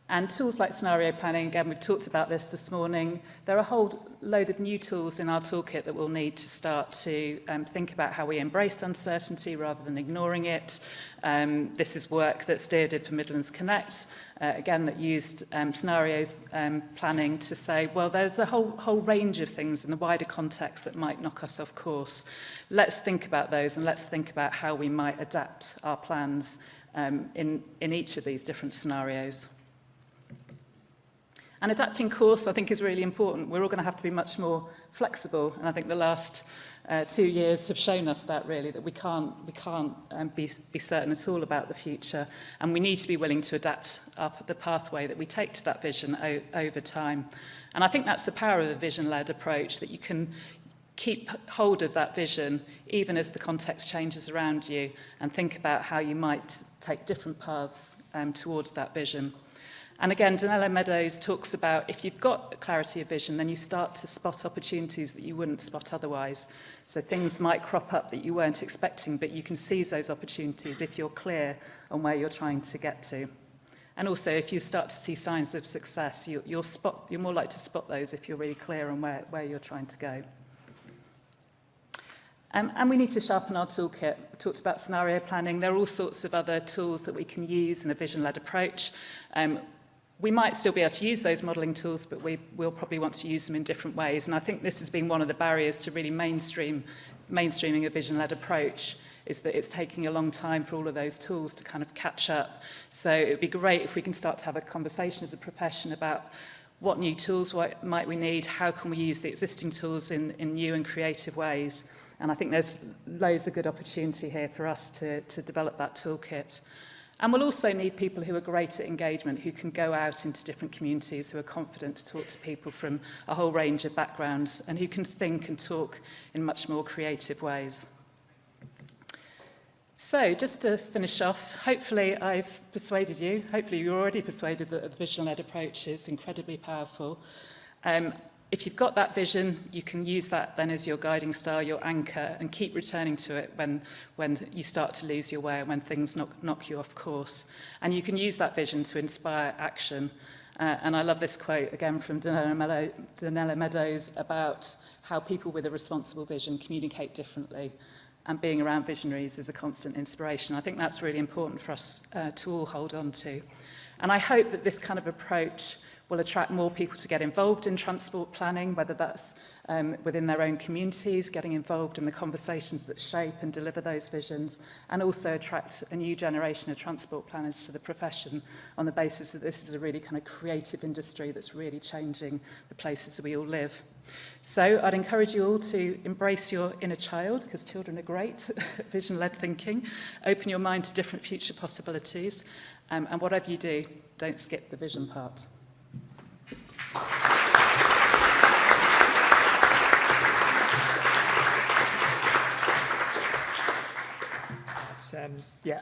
And tools like scenario planning, again, we've talked about this morning. There are a whole load of new tools in our toolkit that we'll need to start to think about how we embrace uncertainty rather than ignoring it. This is work that Steer did for Midlands Connect, again, that used scenarios planning to say, well, there's a whole range of things in the wider context that might knock us off course. Let's think about those, and let's think about how we might adapt our plans in each of these different scenarios. And adapting course, I think, is really important. We're all going to have to be much more flexible, and I think the last 2 years have shown us that, really, that we can't be certain at all about the future, and we need to be willing to adapt the pathway that we take to that vision over time. And I think that's the power of a vision-led approach, that you can keep hold of that vision even as the context changes around you, and think about how you might take different paths towards that vision. And again, Donella Meadows talks about if you've got clarity of vision, then you start to spot opportunities that you wouldn't spot otherwise. So things might crop up that you weren't expecting, but you can seize those opportunities if you're clear on where you're trying to get to. And also, if you start to see signs of success, you're more likely to spot those if you're really clear on where you're trying to go. And we need to sharpen our toolkit. We talked about scenario planning. There are all sorts of other tools that we can use in a vision-led approach. We might still be able to use those modelling tools, but we'll probably want to use them in different ways. And I think this has been one of the barriers to really mainstreaming a vision-led approach, is that it's taking a long time for all of those tools to kind of catch up. So it would be great if we can start to have a conversation as a profession about what new tools might we need, how can we use the existing tools in new and creative ways. And I think there's loads of good opportunity here for us to develop that toolkit. And we'll also need people who are great at engagement, who can go out into different communities, who are confident to talk to people from a whole range of backgrounds, and who can think and talk in much more creative ways. So, just to finish off, hopefully I've persuaded you, hopefully you're already persuaded that the vision-led approach is incredibly powerful. If you've got that vision, you can use that then as your guiding star, your anchor, and keep returning to it when you start to lose your way and when things knock you off course. And you can use that vision to inspire action. And I love this quote, again, from Donella Meadows, about how people with a responsible vision communicate differently. And being around visionaries is a constant inspiration. I think that's really important for us to all hold on to. And I hope that this kind of approach will attract more people to get involved in transport planning, whether that's within their own communities, getting involved in the conversations that shape and deliver those visions, and also attract a new generation of transport planners to the profession on the basis that this is a really kind of creative industry that's really changing the places that we all live. So I'd encourage you all to embrace your inner child, because children are great at vision-led thinking. Open your mind to different future possibilities, and whatever you do, don't skip the vision part.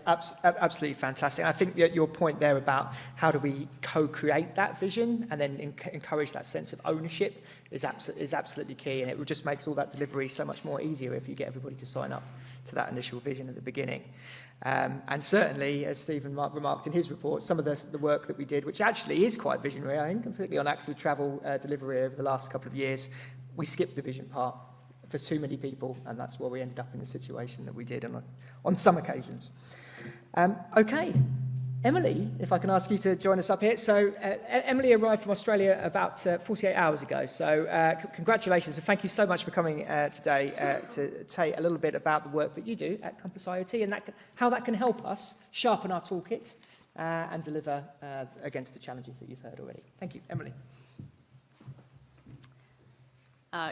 Absolutely fantastic. I think your point there about how do we co-create that vision and then encourage that sense of ownership is absolutely key, and it just makes all that delivery so much more easier if you get everybody to sign up to that initial vision at the beginning. And certainly, as Stephen remarked in his report, some of the work that we did, which actually is quite visionary, I think, completely on active travel delivery over the last couple of years, we skipped the vision part for too many people, and that's why we ended up in the situation that we did on some occasions. Okay, Emily, if I can ask you to join us up here. So Emily arrived from Australia about 48 hours ago, so congratulations, and thank you so much for coming today to say a little bit about the work that you do at Compass IoT and how that can help us sharpen our toolkit and deliver against the challenges that you've heard already. Thank you, Emily.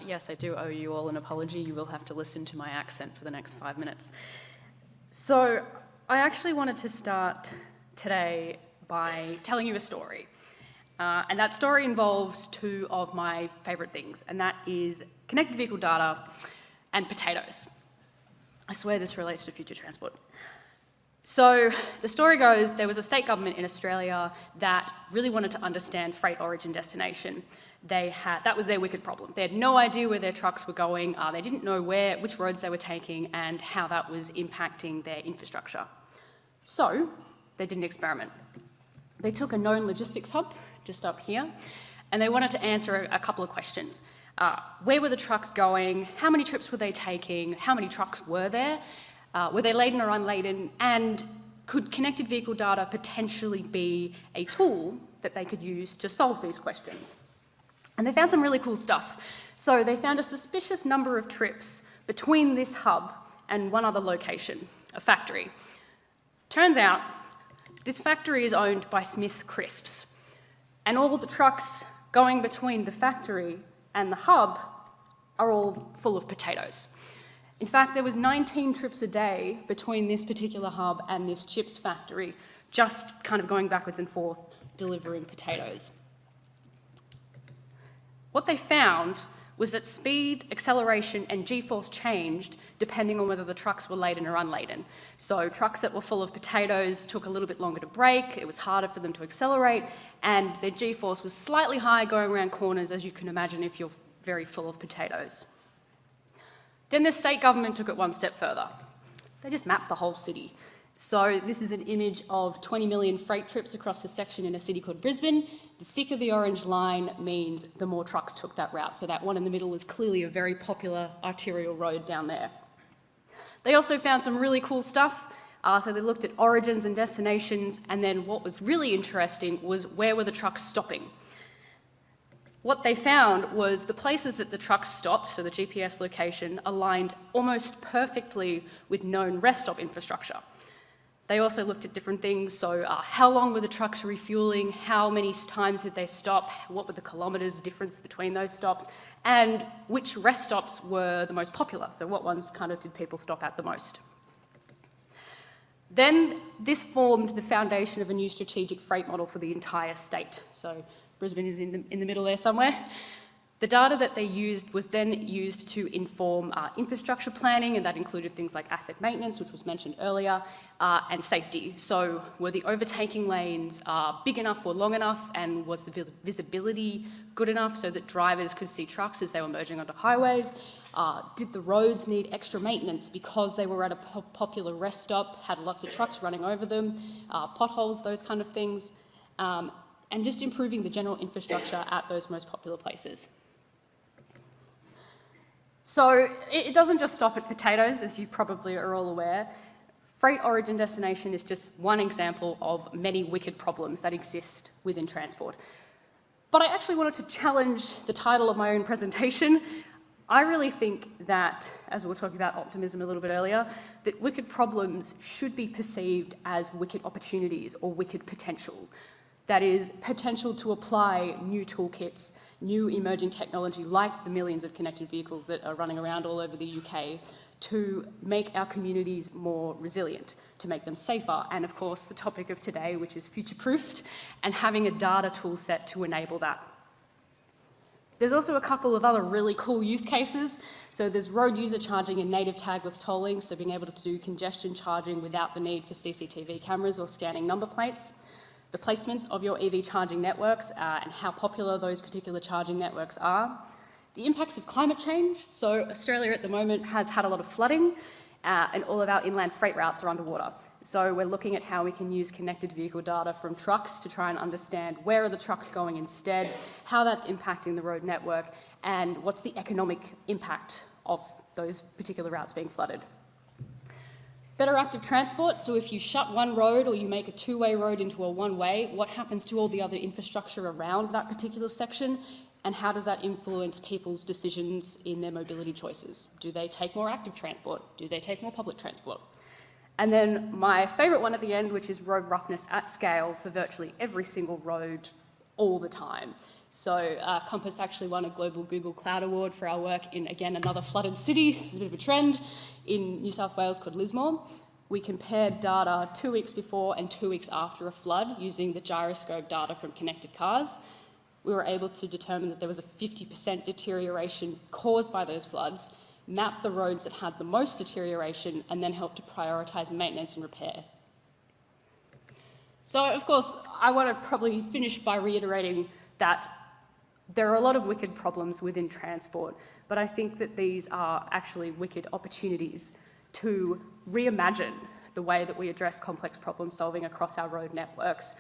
Yes, I do owe you all an apology. You will have to listen to my accent for the next 5 minutes. So I actually wanted to start today by telling you a story. And that story involves two of my favourite things, and that is connected vehicle data and potatoes. I swear this relates to future transport. So the story goes, there was a state government in Australia that really wanted to understand freight origin destination. That was their wicked problem. They had no idea where their trucks were going. They didn't know which roads they were taking and how that was impacting their infrastructure. So they did an experiment. They took a known logistics hub, just up here, and they wanted to answer a couple of questions. Where were the trucks going? How many trips were they taking? How many trucks were there? Were they laden or unladen? And could connected vehicle data potentially be a tool that they could use to solve these questions? And they found some really cool stuff. So they found a suspicious number of trips between this hub and one other location, a factory. Turns out this factory is owned by Smith's Crisps, and all the trucks going between the factory and the hub are all full of potatoes. In fact, there was 19 trips a day between this particular hub and this chips factory, just kind of going backwards and forth, delivering potatoes. What they found was that speed, acceleration, and G-force changed depending on whether the trucks were laden or unladen. So trucks that were full of potatoes took a little bit longer to brake, it was harder for them to accelerate, and their G-force was slightly higher going around corners, as you can imagine if you're very full of potatoes. Then the state government took it one step further. They just mapped the whole city. So this is an image of 20 million freight trips across a section in a city called Brisbane. The thicker the orange line means the more trucks took that route. So that one in the middle is clearly a very popular arterial road down there. They also found some really cool stuff. So they looked at origins and destinations, and then what was really interesting was where were the trucks stopping. What they found was the places that the trucks stopped, so the GPS location, aligned almost perfectly with known rest stop infrastructure. They also looked at different things, so how long were the trucks refueling, how many times did they stop, what were the kilometres difference between those stops, and which rest stops were the most popular, so what ones kind of did people stop at the most. Then this formed the foundation of a new strategic freight model for the entire state. So Brisbane is in the middle there somewhere. The data that they used was then used to inform infrastructure planning, and that included things like asset maintenance, which was mentioned earlier, and safety. So were the overtaking lanes big enough or long enough, and was the visibility good enough so that drivers could see trucks as they were merging onto highways? Did the roads need extra maintenance because they were at a popular rest stop, had lots of trucks running over them, potholes, those kind of things, and just improving the general infrastructure at those most popular places. So it doesn't just stop at potatoes, as you probably are all aware. Freight origin destination is just one example of many wicked problems that exist within transport. But I actually wanted to challenge the title of my own presentation. I really think that, as we were talking about optimism a little bit earlier, that wicked problems should be perceived as wicked opportunities or wicked potential. That is, potential to apply new toolkits, new emerging technology like the millions of connected vehicles that are running around all over the UK to make our communities more resilient, to make them safer, and of course the topic of today, which is future-proofed, and having a data tool set to enable that. There's also a couple of other really cool use cases. So there's road user charging and native tagless tolling, so being able to do congestion charging without the need for CCTV cameras or scanning number plates. The placements of your EV charging networks and how popular those particular charging networks are. The impacts of climate change. So Australia at the moment has had a lot of flooding and all of our inland freight routes are underwater. So we're looking at how we can use connected vehicle data from trucks to try and understand where are the trucks going instead, how that's impacting the road network, and what's the economic impact of those particular routes being flooded. Better active transport, so if you shut one road or you make a two-way road into a one-way, what happens to all the other infrastructure around that particular section, and how does that influence people's decisions in their mobility choices? Do they take more active transport? Do they take more public transport? And then my favourite one at the end, which is road roughness at scale for virtually every single road all the time. So Compass actually won a Global Google Cloud Award for our work in, again, another flooded city. This is a bit of a trend in New South Wales called Lismore. We compared data 2 weeks before and 2 weeks after a flood using the gyroscope data from connected cars. We were able to determine that there was a 50% deterioration caused by those floods, map the roads that had the most deterioration, and then help to prioritise maintenance and repair. So, of course, I want to probably finish by reiterating that there are a lot of wicked problems within transport, but I think that these are actually wicked opportunities to reimagine the way that we address complex problem solving across our road networks.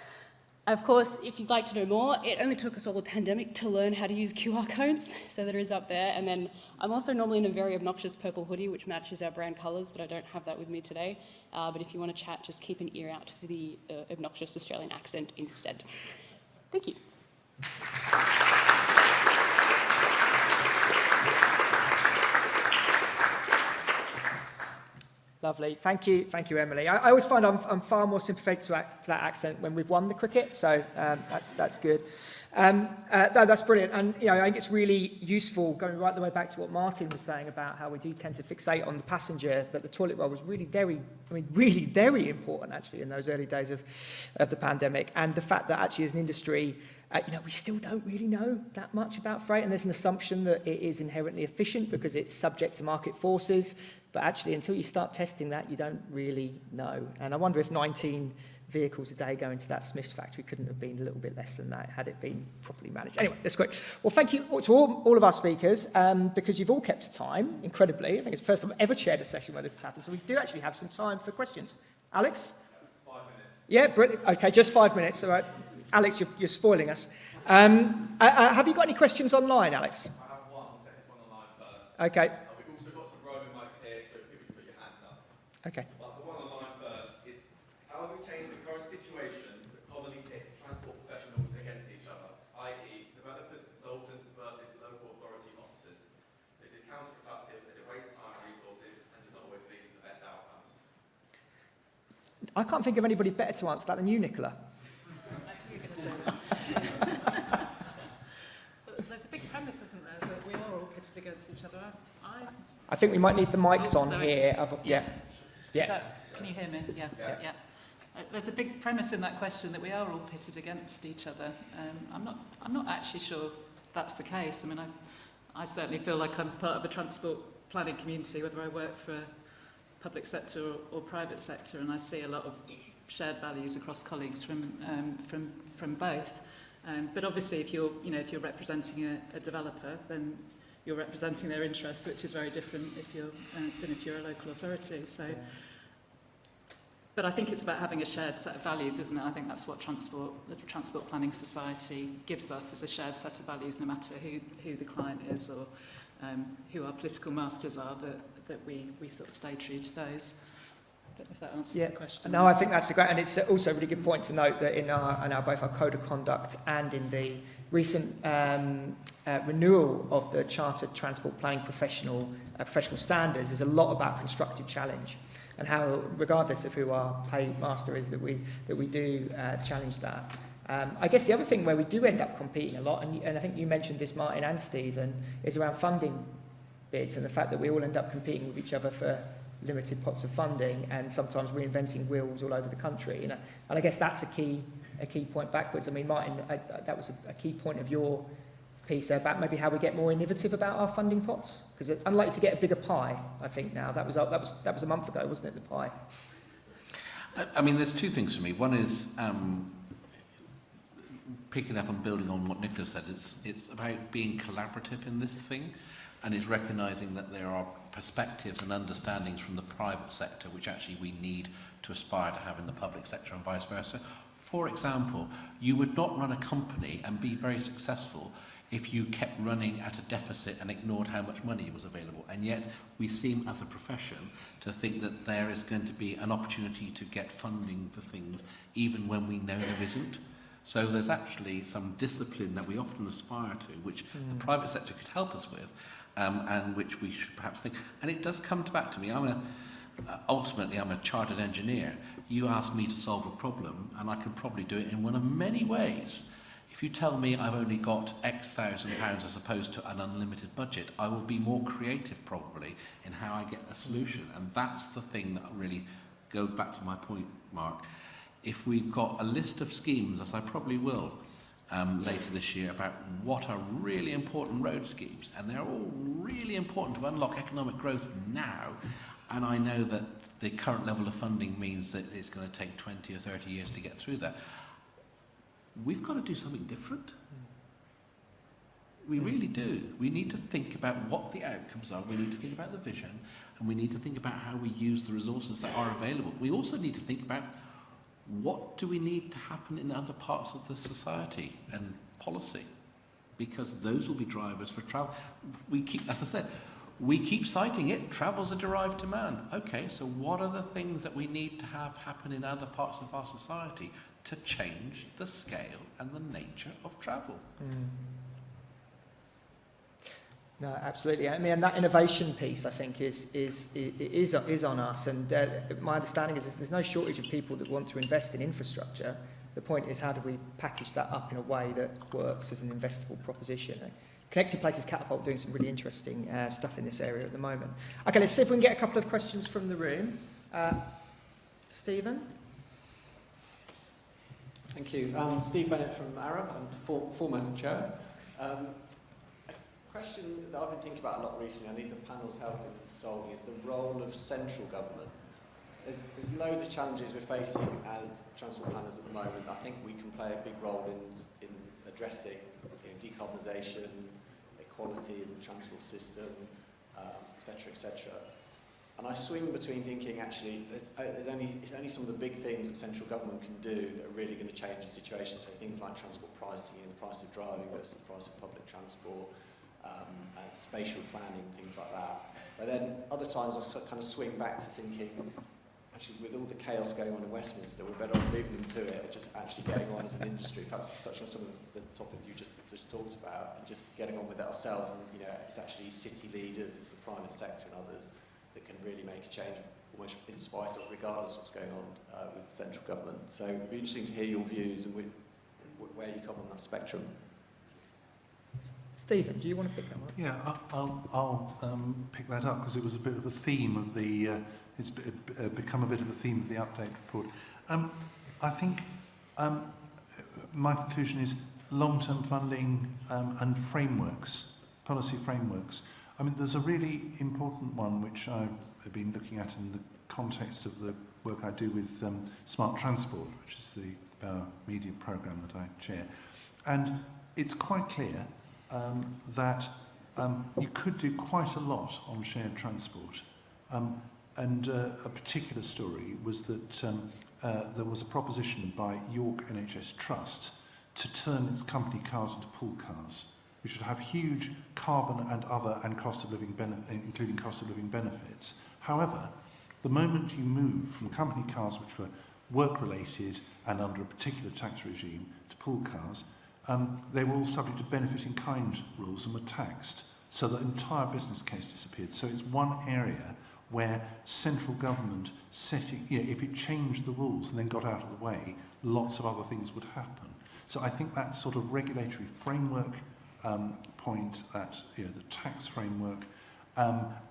Of course, if you'd like to know more, it only took us all a pandemic to learn how to use QR codes, so there is up there. And then I'm also normally in a very obnoxious purple hoodie, which matches our brand colours, but I don't have that with me today. But if you want to chat, just keep an ear out for the obnoxious Australian accent instead. Thank you. Lovely. Thank you, Emily. I always find I'm far more sympathetic to that accent when we've won the cricket, so that's good. No, that's brilliant, and I think it's really useful going right the way back to what Martin was saying about how we do tend to fixate on the passenger, but the toilet roll was really very important actually in those early days of the pandemic, and the fact that actually as an industry, we still don't really know that much about freight, and there's an assumption that it is inherently efficient because it's subject to market forces. But actually, until you start testing that, you don't really know. And I wonder if 19 vehicles a day going to that Smiths factory couldn't have been a little bit less than that had it been properly managed. Anyway, that's great. Well, thank you to all of our speakers, because you've all kept to time, incredibly. I think it's the first time I've ever chaired a session where this has happened. So we do actually have some time for questions. Alex? 5 minutes. Yeah, brilliant. Okay, just 5 minutes. All right. Alex, you're spoiling us. Have you got any questions online, Alex? I have one. I'll take this one online first. Okay. We've also got some roaming mics here, so if you could put your hands up. Okay. But the one online first is, how have we changed the current situation that commonly pits transport professionals against each other, i.e. developers, consultants versus local authority officers? This is counterproductive as it wastes time and resources and does not always lead to the best outcomes. I can't think of anybody better to answer that than you, Nicola. There's a big premise, isn't there, that we are all pitted against each other. I think we might need the mics Oh, on sorry. here. Yeah. Can you hear me? Yeah. There's a big premise in that question that we are all pitted against each other. I'm not actually sure that's the case. I mean, I certainly feel like I'm part of a transport planning community, whether I work for a public sector or private sector, and I see a lot of shared values across colleagues from both. But obviously, if you're representing a developer, then you're representing their interests, which is very different than if you're a local authority. So, but I think it's about having a shared set of values, isn't it? I think that's what the Transport Planning Society gives us, is a shared set of values, no matter who the client is or who our political masters are. That we sort of stay true to those. I don't know if that answers the question. No, I think that's a great, and it's also a really good point to note that in both our code of conduct and in the recent renewal of the Chartered Transport Planning professional standards, there's a lot about constructive challenge and how, regardless of who our pay master is, that we do challenge that. I guess the other thing where we do end up competing a lot, and I think you mentioned this, Martin and Stephen, is around funding bids and the fact that we all end up competing with each other for limited pots of funding and sometimes reinventing wheels all over the country. And I guess that's a key point backwards. I mean, Martin, that was a key point of your piece there about maybe how we get more innovative about our funding pots, because it's unlikely to get a bigger pie. I think now that was a month ago, wasn't it? The pie. I mean, there's two things for me. One is picking up and building on what Nicola said. It's about being collaborative in this thing, and it's recognising that there are perspectives and understandings from the private sector which actually we need to aspire to have in the public sector and vice versa. For example, you would not run a company and be very successful if you kept running at a deficit and ignored how much money was available. And yet we seem as a profession to think that there is going to be an opportunity to get funding for things even when we know there isn't. So there's actually some discipline that we often aspire to, which the private sector could help us with, and which we should perhaps think. And it does come back to me. Ultimately, I'm a chartered engineer. You ask me to solve a problem, and I can probably do it in one of many ways. If you tell me I've only got X thousand pounds as opposed to an unlimited budget, I will be more creative probably in how I get a solution. And that's the thing that really go back to my point, Mark, if we've got a list of schemes, as I probably will later this year, about what are really important road schemes, and they're all really important to unlock economic growth now, and I know that the current level of funding means that it's going to take 20 or 30 years to get through that. We've got to do something different. We really do. We need to think about what the outcomes are. We need to think about the vision, and we need to think about how we use the resources that are available. We also need to think about what do we need to happen in other parts of the society and policy, because those will be drivers for travel. We keep, as I said, we keep citing it, travel's a derived demand. Okay, so what are the things that we need to have happen in other parts of our society to change the scale and the nature of travel? No, absolutely. I mean, and that innovation piece, I think, is on us. And my understanding is there's no shortage of people that want to invest in infrastructure. The point is, how do we package that up in a way that works as an investable proposition? Connected Places Catapult doing some really interesting stuff in this area at the moment. Okay, let's see if we can get a couple of questions from the room. Stephen? Thank you. Steve Bennett from Arab, and former chair. A question that I've been thinking about a lot recently, I need the panel's help in solving, is the role of central government. There's loads of challenges we're facing as transport planners at the moment. I think we can play a big role in addressing decarbonisation, equality in the transport system, etc., etc. And I swing between thinking, actually, it's only some of the big things that central government can do that are really going to change the situation. So things like transport pricing and the price of driving versus the price of public transport, and spatial planning, things like that. But then other times I kind of swing back to thinking, actually, with all the chaos going on in Westminster, we're better off leaving them to it and just actually getting on as an industry. Perhaps touch on some of the topics you just talked about, and just getting on with it ourselves. And it's actually city leaders, it's the private sector and others that can really make a change, almost in spite of, regardless of what's going on with central government. So it'd be interesting to hear your views and where you come on that spectrum. Stephen, do you want to pick that one up? Yeah, I'll pick that up because it was a bit of a theme of the. It's become a bit of a theme of the update report. I think my conclusion is long-term funding and frameworks, policy frameworks. I mean, there's a really important one which I've been looking at in the context of the work I do with Smart Transport, which is the media programme that I chair. And it's quite clear that you could do quite a lot on shared transport. And a particular story was that there was a proposition by York NHS Trust to turn its company cars into pool cars, which would have huge carbon and cost of living including cost of living benefits. However, the moment you move from company cars, which were work-related and under a particular tax regime, to pool cars, they were all subject to benefit in kind rules and were taxed. So the entire business case disappeared. So it's one area where central government if it changed the rules and then got out of the way, lots of other things would happen. So I think that sort of regulatory framework point, that the tax framework,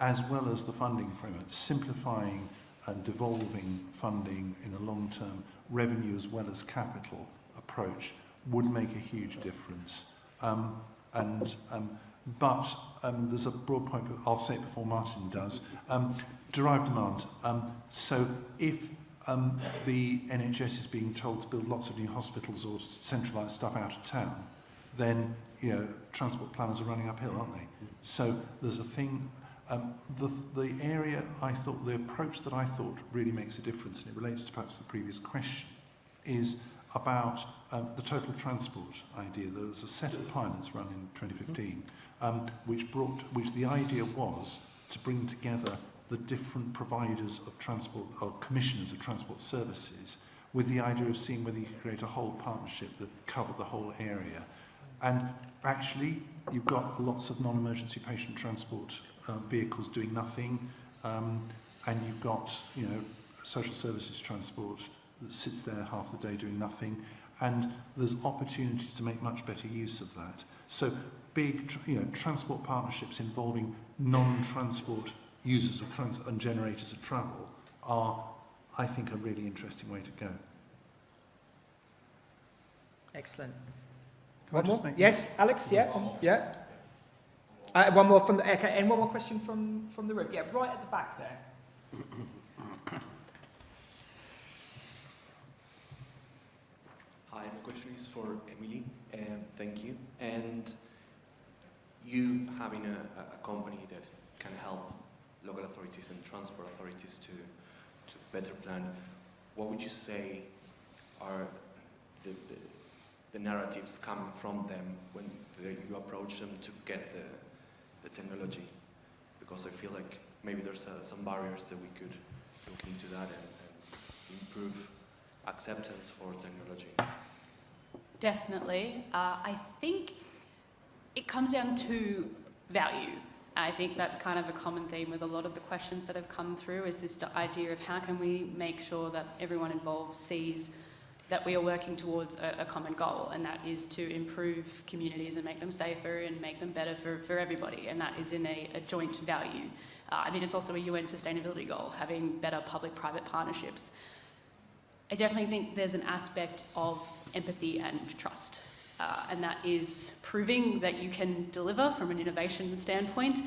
as well as the funding framework, simplifying and devolving funding in a long-term revenue as well as capital approach would make a huge difference. But there's a broad point, but I'll say it before Martin does. Derived demand. So if the NHS is being told to build lots of new hospitals or centralise stuff out of town, then transport planners are running uphill, aren't they? So there's a thing. The area the approach that I thought really makes a difference, and it relates to perhaps the previous question, is about the total transport idea. There was a set of pilots run in 2015, which the idea was to bring together the different providers of transport, or commissioners of transport services, with the idea of seeing whether you could create a whole partnership that covered the whole area. And actually, you've got lots of non-emergency patient transport vehicles doing nothing, and you've got social services transport that sits there half the day doing nothing, and there's opportunities to make much better use of that. So big transport partnerships involving non-transport users of and generators of travel are I think, a really interesting way to go. Excellent. Can I just make Yes, Alex, yeah, yeah. One more from the, okay, and one more question from the room. Yeah, right at the back there. Hi, the question is for Emily. Thank you. And you having a company that can help local authorities and transport authorities to better plan, what would you say are the narratives coming from them when you approach them to get the technology? Because I feel like maybe there's some barriers that we could look into that and improve acceptance for technology. Definitely. I think it comes down to value. I think that's kind of a common theme with a lot of the questions that have come through, is this idea of how can we make sure that everyone involved sees that we are working towards a common goal, and that is to improve communities and make them safer and make them better for everybody, and that is in a joint value. I mean, it's also a UN sustainability goal, having better public-private partnerships. I definitely think there's an aspect of empathy and trust, and that is proving that you can deliver from an innovation standpoint,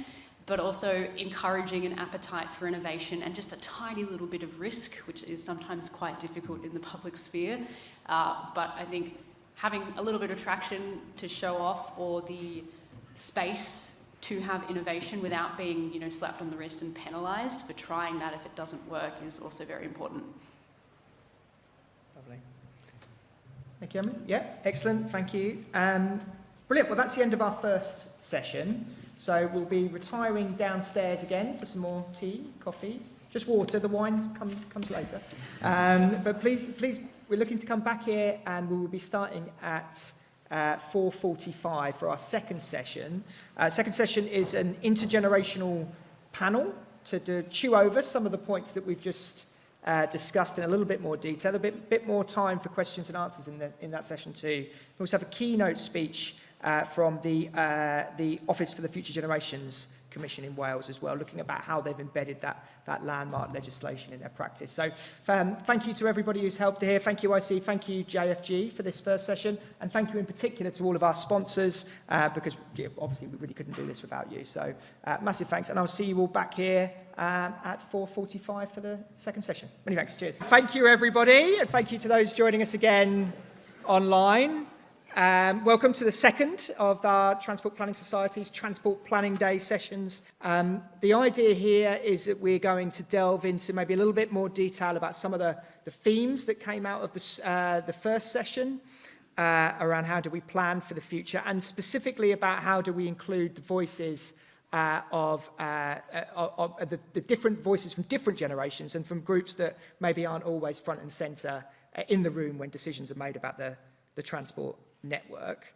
but also encouraging an appetite for innovation and just a tiny little bit of risk, which is sometimes quite difficult in the public sphere. But I think having a little bit of traction to show off, or the space to have innovation without being, slapped on the wrist and penalised for trying that if it doesn't work, is also very important. Lovely. Thank you, Emily. Yeah, excellent. Thank you. Brilliant. Well, that's the end of our first session. So we'll be retiring downstairs again for some more tea, coffee, just water. The wine comes later. But please, we're looking to come back here, and we will be starting at 4:45 for our second session. Second session is an intergenerational panel to chew over some of the points that we've just discussed in a little bit more detail, a bit more time for questions and answers in that session too. We also have a keynote speech from the Office for the Future Generations Commission in Wales as well, looking about how they've embedded that landmark legislation in their practice. So thank you to everybody who's helped here. Thank you, IC. Thank you, JFG, for this first session. And thank you in particular to all of our sponsors, because obviously we really couldn't do this without you. So massive thanks. And I'll see you all back here at 4:45 for the second session. Many thanks. Cheers. Thank you, everybody. And thank you to those joining us again online. Welcome to the second of our Transport Planning Society's Transport Planning Day sessions. The idea here is that we're going to delve into maybe a little bit more detail about some of the themes that came out of the first session around how do we plan for the future, and specifically about how do we include the voices of the different voices from different generations and from groups that maybe aren't always front and centre in the room when decisions are made about the transport network.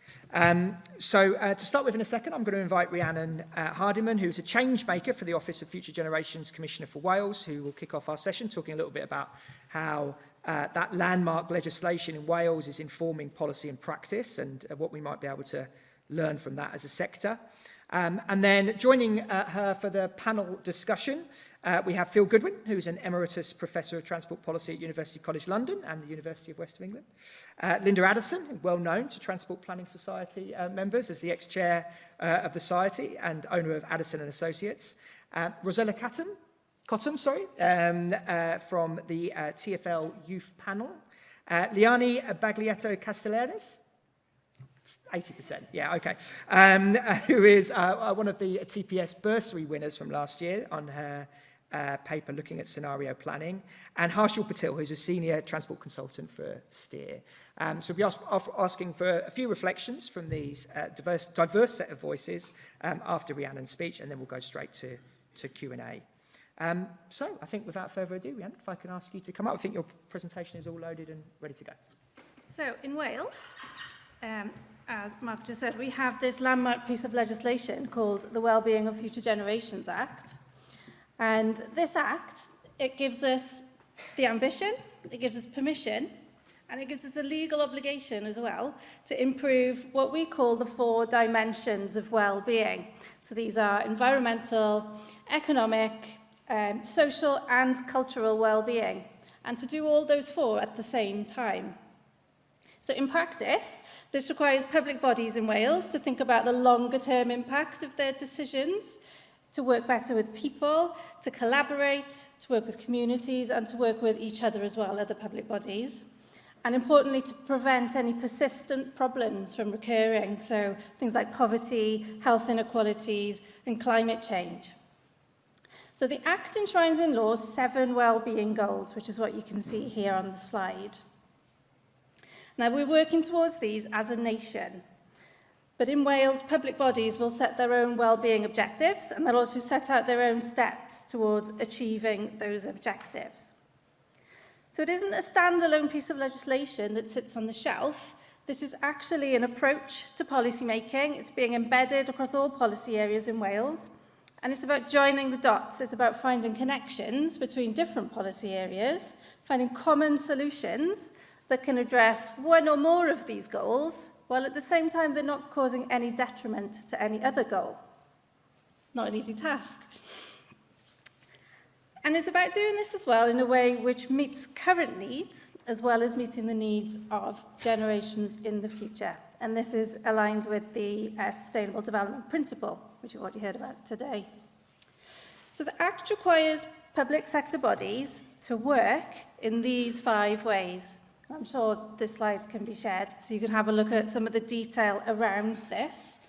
So to start with in a second, I'm going to invite Rhiannon Hardiman, who's a change maker for the Office of Future Generations Commissioner for Wales, who will kick off our session, talking a little bit about how that landmark legislation in Wales is informing policy and practice, and what we might be able to learn from that as a sector. And then joining her for the panel discussion, we have Phil Goodwin, who's an Emeritus Professor of Transport Policy at University College London and the University of West of England. Linda Addison, well known to Transport Planning Society members as the ex-chair of the Society and owner of Addison and Associates. Rosella Cottam, from the TfL Youth Panel. Liani Baglietto Castellares, 80%, yeah, okay. Who is one of the TPS bursary winners from last year on her paper looking at scenario planning. And Harshal Patil, who's a senior transport consultant for Steer. So we'll be asking for a few reflections from these diverse set of voices after Rhiannon's speech, and then we'll go straight to Q&A. So I think without further ado, Rhiannon, if I can ask you to come up. I think your presentation is all loaded and ready to go. So in Wales, as Mark just said, we have this landmark piece of legislation called the Wellbeing of Future Generations Act. And this act, it gives us the ambition, it gives us permission, and it gives us a legal obligation as well to improve what we call the 4 dimensions of well-being. So these are environmental, economic, social and cultural well-being. and to do all those four at the same time. So in practice, this requires public bodies in Wales to think about the longer term impact of their decisions, to work better with people, to collaborate, to work with communities and to work with each other as well, other public bodies. And importantly, to prevent any persistent problems from recurring, so things like poverty, health inequalities and climate change. So the Act enshrines in law 7 wellbeing goals, which is what you can see here on the slide. Now, we're working towards these as a nation, but in Wales, public bodies will set their own wellbeing objectives and they'll also set out their own steps towards achieving those objectives. So it isn't a standalone piece of legislation that sits on the shelf. This is actually an approach to policy making. It's being embedded across all policy areas in Wales, and it's about joining the dots. It's about finding connections between different policy areas, finding common solutions that can address one or more of these goals, while at the same time they're not causing any detriment to any other goal. Not an easy task. And it's about doing this as well in a way which meets current needs, as well as meeting the needs of generations in the future. And this is aligned with the Sustainable Development Principle, which you've already heard about today. So the Act requires public sector bodies to work in these 5 ways. I'm sure this slide can be shared, so you can have a look at some of the detail around this.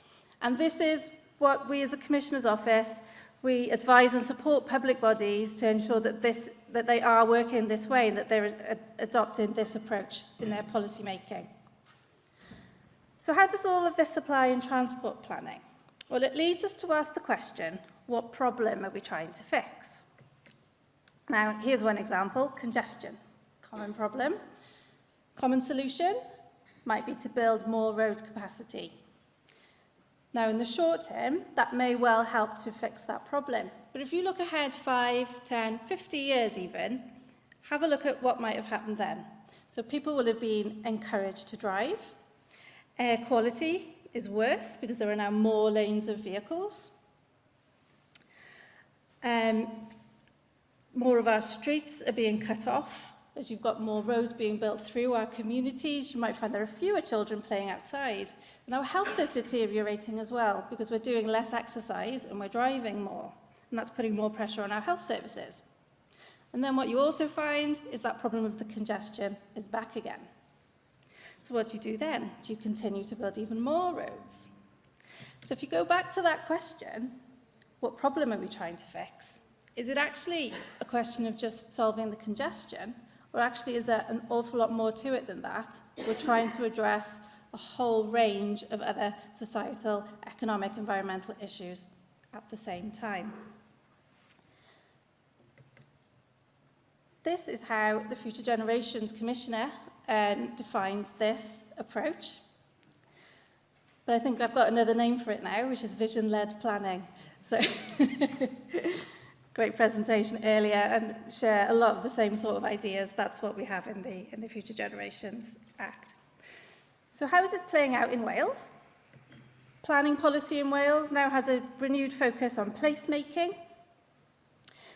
And this is what we as a Commissioner's Office, we advise and support public bodies to ensure that they are working this way and that they're adopting this approach in their policy making. So how does all of this apply in transport planning? Well, it leads us to ask the question, what problem are we trying to fix? Now, here's one example, congestion. Common problem. Common solution might be to build more road capacity. Now, in the short term, that may well help to fix that problem. But if you look ahead 5, 10, 50 years even, have a look at what might have happened then. So people will have been encouraged to drive. Air quality is worse because there are now more lanes of vehicles. More of our streets are being cut off. As you've got more roads being built through our communities, you might find there are fewer children playing outside. And our health is deteriorating as well because we're doing less exercise and we're driving more. And that's putting more pressure on our health services. And then what you also find is that problem of the congestion is back again. So what do you do then? Do you continue to build even more roads? So if you go back to that question, what problem are we trying to fix? Is it actually a question of just solving the congestion? Or actually, is there an awful lot more to it than that? We're trying to address a whole range of other societal, economic, environmental issues at the same time. This is how the Future Generations Commissioner defines this approach. But I think I've got another name for it now, which is vision-led planning. So great presentation earlier and share a lot of the same sort of ideas. That's what we have in the Future Generations Act. So how is this playing out in Wales? Planning policy in Wales now has a renewed focus on placemaking.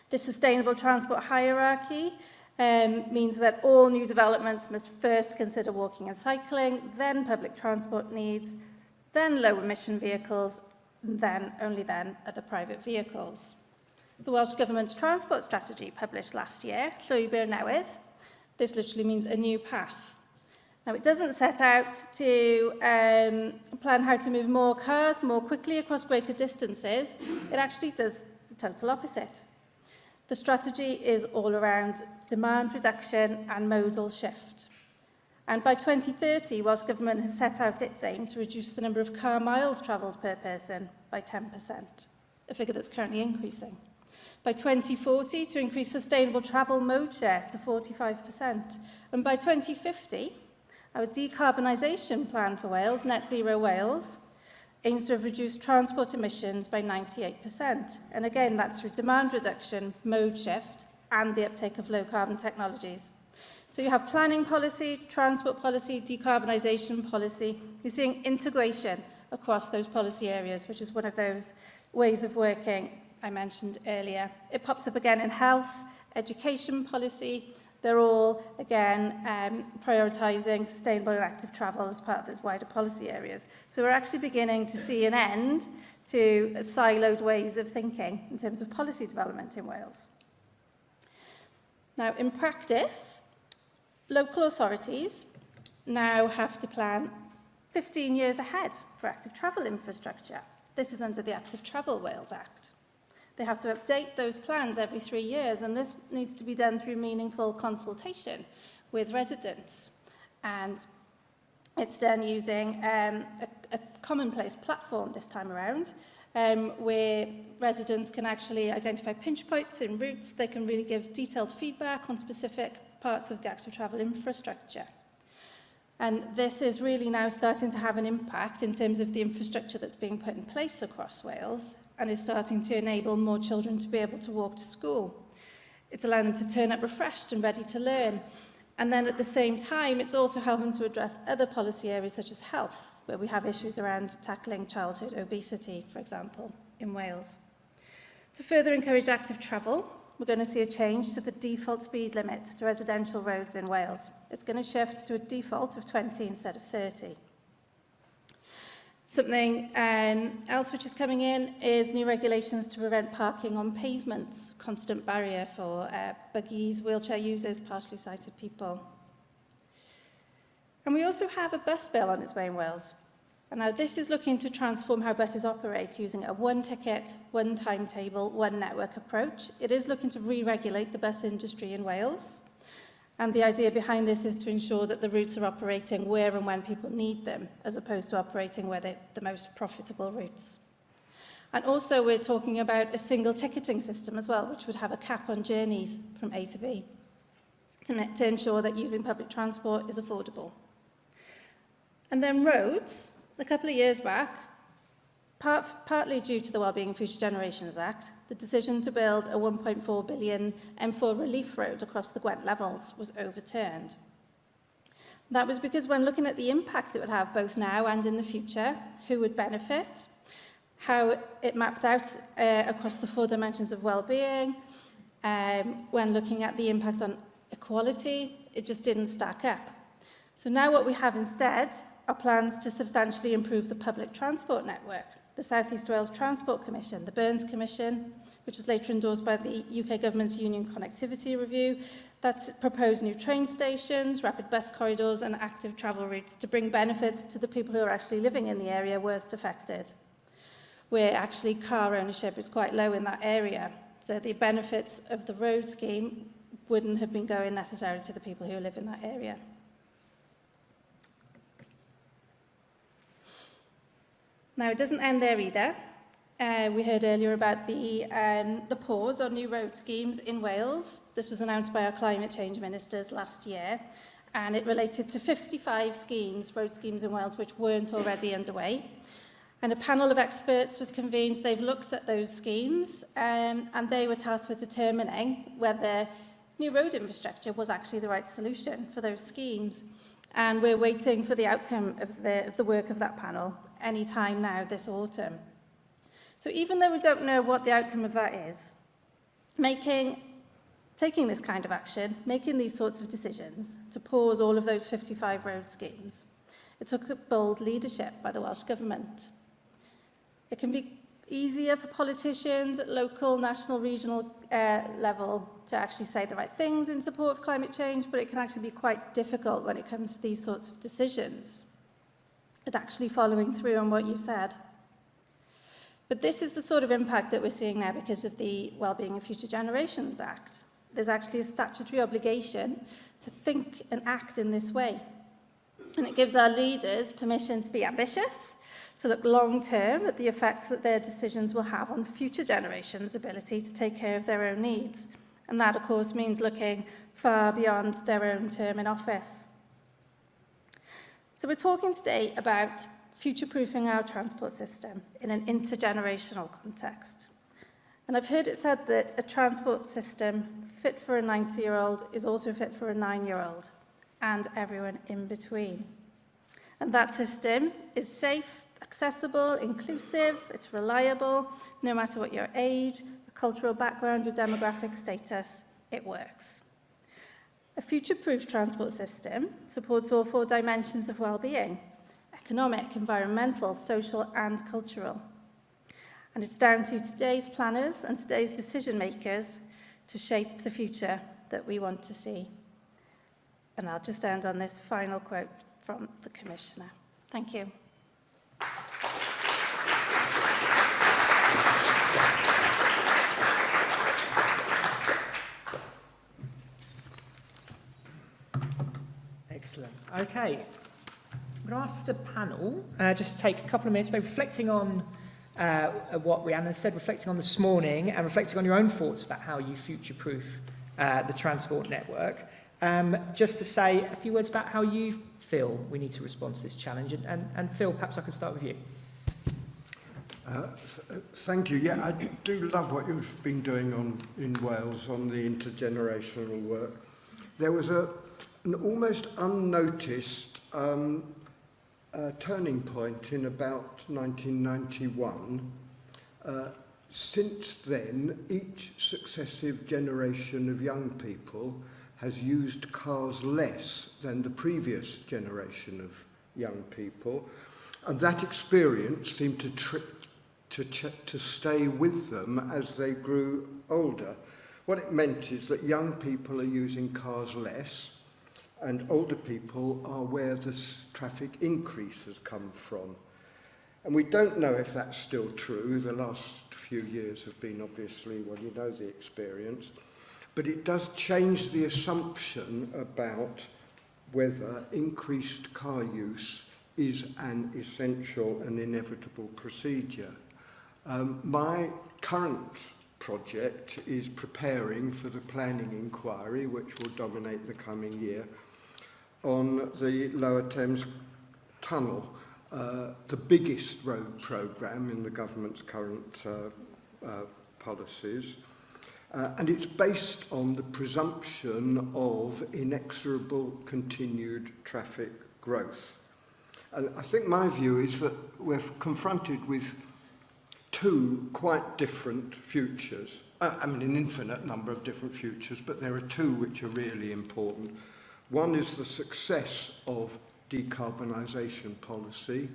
The sustainable transport hierarchy means that all new developments must first consider walking and cycling, then public transport needs, then low emission vehicles, and then, only then, other private vehicles. The Welsh Government's transport strategy published last year, Llwybr Newydd, this literally means a new path. Now, it doesn't set out to plan how to move more cars more quickly across greater distances. It actually does the total opposite. The strategy is all around demand reduction and modal shift. And by 2030, Welsh Government has set out its aim to reduce the number of car miles travelled per person by 10%, a figure that's currently increasing. By 2040, to increase sustainable travel mode share to 45%. And by 2050, our decarbonisation plan for Wales, Net Zero Wales, aims to have reduced transport emissions by 98%. And again, that's through demand reduction, mode shift, and the uptake of low-carbon technologies. So you have planning policy, transport policy, decarbonisation policy. You're seeing integration across those policy areas, which is one of those ways of working I mentioned earlier. It pops up again in health, education policy, They're all, again, prioritising sustainable and active travel as part of this wider policy areas. So we're actually beginning to see an end to siloed ways of thinking in terms of policy development in Wales. Now, in practice, local authorities now have to plan 15 years ahead for active travel infrastructure. This is under the Active Travel Wales Act. They have to update those plans every 3 years, and this needs to be done through meaningful consultation with residents. And it's done using a commonplace platform this time around, where residents can actually identify pinch points in routes. They can really give detailed feedback on specific parts of the active travel infrastructure. And this is really now starting to have an impact in terms of the infrastructure that's being put in place across Wales, and is starting to enable more children to be able to walk to school. It's allowing them to turn up refreshed and ready to learn. And then at the same time, it's also helping to address other policy areas such as health, where we have issues around tackling childhood obesity, for example, in Wales. To further encourage active travel, we're going to see a change to the default speed limit to residential roads in Wales. It's going to shift to a default of 20 instead of 30. Something else which is coming in is new regulations to prevent parking on pavements, constant barrier for buggies, wheelchair users, partially sighted people. And we also have a bus bill on its way in Wales. And now this is looking to transform how buses operate using a one ticket, one timetable, one network approach. It is looking to re-regulate the bus industry in Wales. And the idea behind this is to ensure that the routes are operating where and when people need them, as opposed to operating where they're the most profitable routes. And also we're talking about a single ticketing system as well, which would have a cap on journeys from A to B, to ensure that using public transport is affordable. And then roads, a couple of years back, partly due to the Wellbeing and Future Generations Act, the decision to build a 1.4 billion M4 relief road across the Gwent levels was overturned. That was because when looking at the impact it would have both now and in the future, who would benefit, how it mapped out across the 4 dimensions of well-being, when looking at the impact on equality, it just didn't stack up. So now what we have instead are plans to substantially improve the public transport network. The South East Wales Transport Commission, the Burns Commission, which was later endorsed by the UK Government's Union Connectivity Review, that's proposed new train stations, rapid bus corridors and active travel routes to bring benefits to the people who are actually living in the area worst affected, where actually car ownership is quite low in that area. So the benefits of the road scheme wouldn't have been going necessarily to the people who live in that area. Now, it doesn't end there either. We heard earlier about the pause on new road schemes in Wales. This was announced by our climate change ministers last year, and it related to 55 schemes, road schemes in Wales, which weren't already underway. And a panel of experts was convened. They've looked at those schemes, and they were tasked with determining whether new road infrastructure was actually the right solution for those schemes. And we're waiting for the outcome of the work of that panel any time now this autumn. So even though we don't know what the outcome of that is, taking this kind of action, making these sorts of decisions to pause all of those 55 road schemes, it took a bold leadership by the Welsh Government. It can be easier for politicians at local, national, regional level to actually say the right things in support of climate change, but it can actually be quite difficult when it comes to these sorts of decisions and actually following through on what you've said. But this is the sort of impact that we're seeing now because of the Wellbeing and Future Generations Act. There's actually a statutory obligation to think and act in this way. And it gives our leaders permission to be ambitious, to look long-term at the effects that their decisions will have on future generations' ability to take care of their own needs. And that, of course, means looking far beyond their own term in office. So we're talking today about future-proofing our transport system in an intergenerational context. And I've heard it said that a transport system fit for a 90-year-old is also fit for a 9-year-old and everyone in between. And that system is safe, accessible, inclusive, it's reliable, no matter what your age, your cultural background, your demographic status, it works. A future-proof transport system supports all 4 dimensions of well-being: economic, environmental, social and cultural. And it's down to today's planners and today's decision makers to shape the future that we want to see. And I'll just end on this final quote from the Commissioner. Thank you. Excellent. Okay. I'm going to ask the panel just to take a couple of minutes, maybe reflecting on what Rhiannon said, reflecting on this morning, and reflecting on your own thoughts about how you future-proof the transport network. Just to say a few words about how you feel we need to respond to this challenge. And Phil, perhaps I can start with you. Thank you. Yeah, I do love what you've been doing in Wales on the intergenerational work. There was an almost unnoticed turning point in about 1991. Since then, each successive generation of young people has used cars less than the previous generation of young people, and that experience seemed to stay with them as they grew older. What it meant is that young people are using cars less, and older people are where the traffic increase has come from. And we don't know if that's still true. The last few years have been obviously, well, you know the experience. But it does change the assumption about whether increased car use is an essential and inevitable procedure. My current project is preparing for the planning inquiry, which will dominate the coming year, on the Lower Thames Tunnel, the biggest road programme in the government's current policies. And it's based on the presumption of inexorable continued traffic growth. And I think my view is that we're confronted with 2 quite different futures. I mean, an infinite number of different futures, but there are 2 which are really important. One is the success of decarbonisation policy,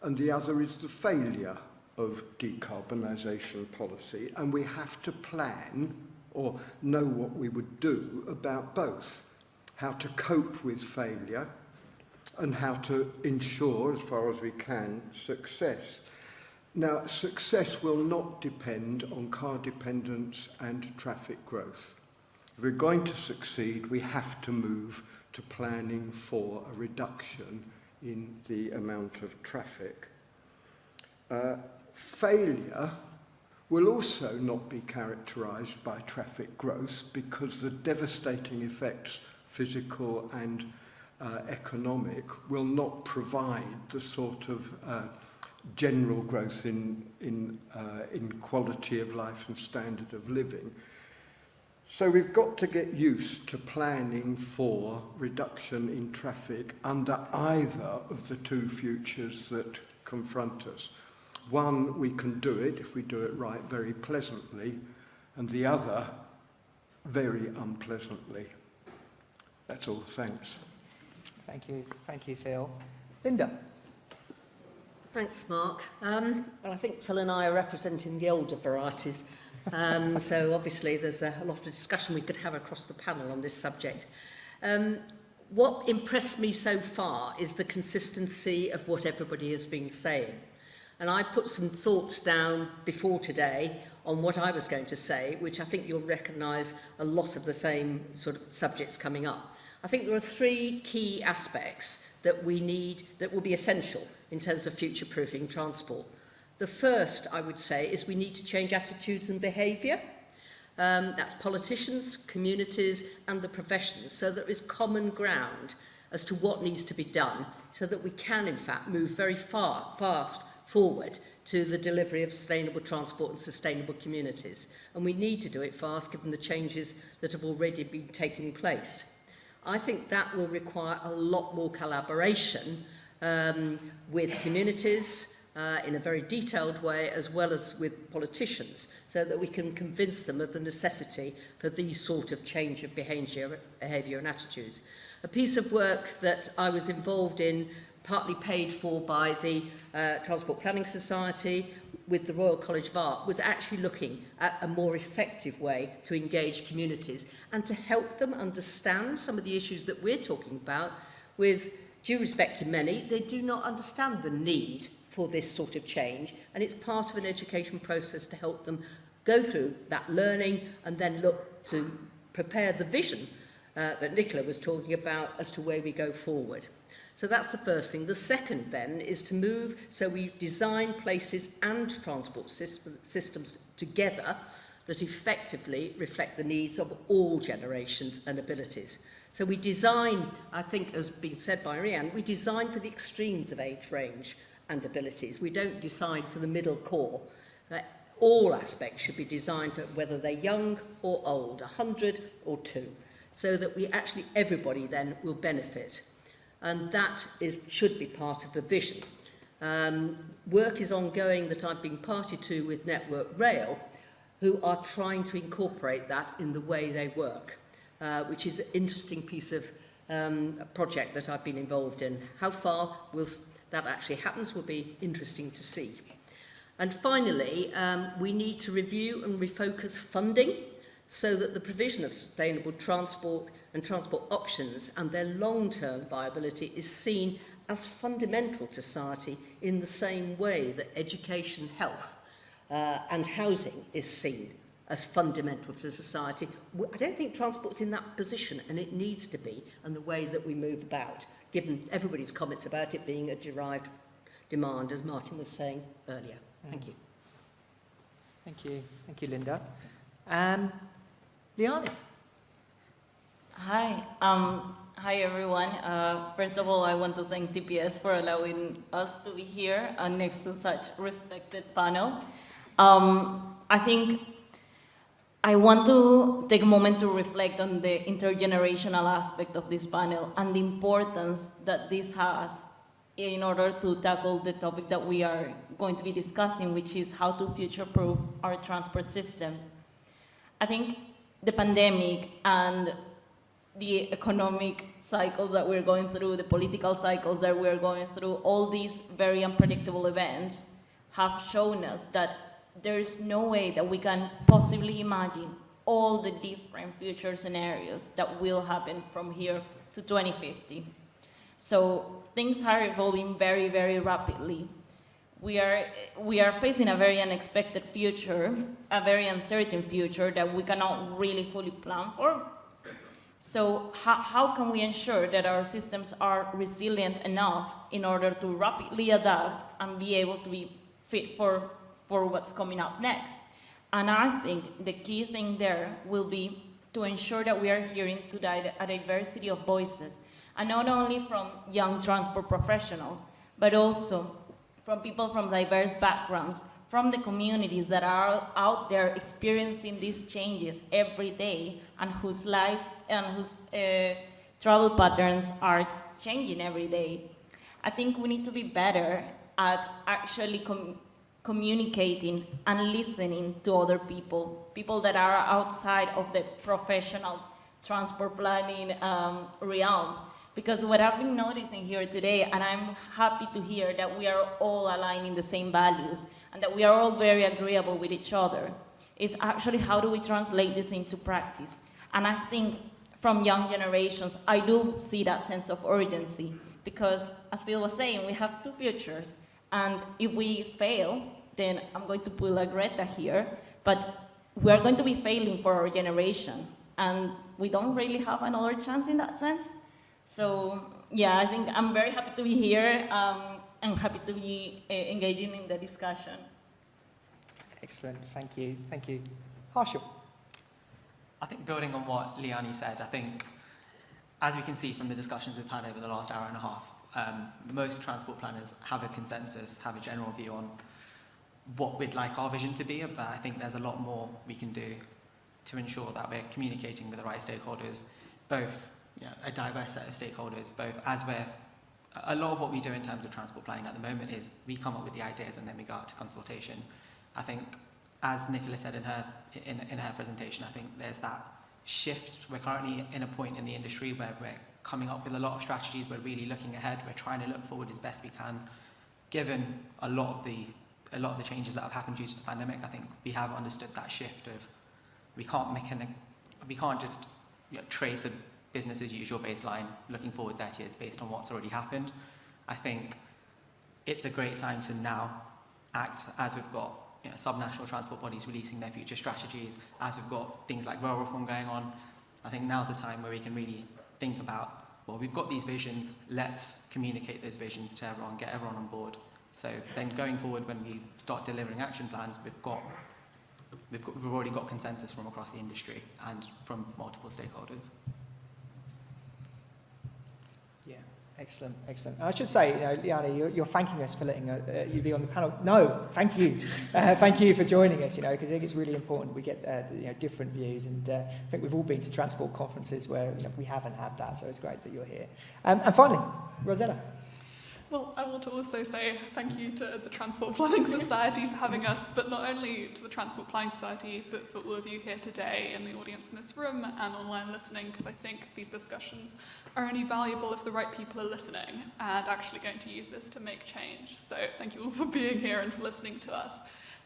and the other is the failure of decarbonisation policy. And we have to plan or know what we would do about both, how to cope with failure and how to ensure, as far as we can, success. Now, success will not depend on car dependence and traffic growth. If we're going to succeed, we have to move to planning for a reduction in the amount of traffic. Failure will also not be characterised by traffic growth because the devastating effects, physical and economic, will not provide the sort of general growth in quality of life and standard of living. So we've got to get used to planning for reduction in traffic under either of the 2 futures that confront us. One, we can do it, if we do it right, very pleasantly, and the other, very unpleasantly. That's all. Thanks. Thank you, Phil. Linda. Thanks, Mark. Well, I think Phil and I are representing the older varieties. So obviously there's a lot of discussion we could have across the panel on this subject. What impressed me so far is the consistency of what everybody has been saying. And I put some thoughts down before today on what I was going to say, which I think you'll recognise a lot of the same sort of subjects coming up. I think there are 3 key aspects that we need, that will be essential in terms of future-proofing transport. The first, I would say, is we need to change attitudes and behaviour. That's politicians, communities and the professions, so there is common ground as to what needs to be done so that we can, in fact, move very fast forward to the delivery of sustainable transport and sustainable communities. And we need to do it fast, given the changes that have already been taking place. I think that will require a lot more collaboration with communities, in a very detailed way, as well as with politicians, so that we can convince them of the necessity for these sort of change of behaviour and attitudes. A piece of work that I was involved in, partly paid for by the Transport Planning Society with the Royal College of Art, was actually looking at a more effective way to engage communities and to help them understand some of the issues that we're talking about. With due respect to many, they do not understand the need for this sort of change, and it's part of an education process to help them go through that learning and then look to prepare the vision that Nicola was talking about as to where we go forward. So that's the first thing. The second then is to move, so we design places and transport systems together that effectively reflect the needs of all generations and abilities. So we design, I think as been said by Rhiannon, we design for the extremes of age range and abilities. We don't design for the middle core. All aspects should be designed for whether they're young or old, 100 or 2, so that we actually, everybody then will benefit. And that should be part of the vision. Work is ongoing that I've been party to with Network Rail, who are trying to incorporate that in the way they work, which is an interesting piece of project that I've been involved in. How far that actually happens will be interesting to see. And finally, we need to review and refocus funding so that the provision of sustainable transport and transport options and their long-term viability is seen as fundamental to society in the same way that education, health and housing is seen as fundamental to society. I don't think transport's in that position, and it needs to be, and the way that we move about, given everybody's comments about it being a derived demand, as Martin was saying earlier. Thank you. Thank you. Thank you, Linda. Liani. Hi. Hi, everyone. First of all, I want to thank TPS for allowing us to be here next to such respected panel. I think I want to take a moment to reflect on the intergenerational aspect of this panel and the importance that this has in order to tackle the topic that we are going to be discussing, which is how to future-proof our transport system. I think the pandemic and the economic cycles that we're going through, the political cycles that we're going through, all these very unpredictable events have shown us that there is no way that we can possibly imagine all the different future scenarios that will happen from here to 2050. So things are evolving very, very rapidly. We are facing a very unexpected future, a very uncertain future that we cannot really fully plan for. So how can we ensure that our systems are resilient enough in order to rapidly adapt and be able to be fit for what's coming up next? And I think the key thing there will be to ensure that we are hearing to a diversity of voices, and not only from young transport professionals, but also from people from diverse backgrounds, from the communities that are out there experiencing these changes every day and whose life and whose travel patterns are changing every day. I think we need to be better at actually communicating and listening to other people, people that are outside of the professional transport planning realm. Because what I've been noticing here today, and I'm happy to hear that we are all aligning the same values and that we are all very agreeable with each other, is actually how do we translate this into practice? And I think from young generations, I do see that sense of urgency because, as Phil was saying, we have two futures. And if we fail, then I'm going to pull a Greta here, but we are going to be failing for our generation. And we don't really have another chance in that sense. So, yeah, I think I'm very happy to be here and happy to be engaging in the discussion. Excellent, thank you, thank you. Harshal. I think building on what Liani said, I think, as we can see from the discussions we've had over the last hour and a half, most transport planners have a consensus, have a general view on what we'd like our vision to be, but I think there's a lot more we can do to ensure that we're communicating with the right stakeholders, both a diverse set of stakeholders, both as we're a lot of what we do in terms of transport planning at the moment is we come up with the ideas and then we go out to consultation. I think, as Nicola said in her presentation, I think there's that shift. We're currently in a point in the industry where we're coming up with a lot of strategies. We're really looking ahead. We're trying to look forward as best we can. Given a lot of the changes that have happened due to the pandemic, I think we have understood that shift of we can't just trace a business as usual baseline looking forward 30 years based on what's already happened. I think it's a great time to now act as we've got subnational transport bodies releasing their future strategies, as we've got things like rail reform going on. I think now's the time where we can really think about, well, we've got these visions, let's communicate those visions to everyone, get everyone on board. So then going forward, when we start delivering action plans, we've already got consensus from across the industry and from multiple stakeholders. Yeah, excellent. I should say, Liani, you're thanking us for letting you be on the panel. No, thank you. Thank you for joining us, because I think it's really important we get different views, and I think we've all been to transport conferences where we haven't had that, so it's great that you're here. And finally, Rosetta. Well, I want to also say thank you to the Transport Planning Society for having us, but not only to the Transport Planning Society, but for all of you here today in the audience in this room and online listening, because I think these discussions are only valuable if the right people are listening and actually going to use this to make change. So thank you all for being here and for listening to us.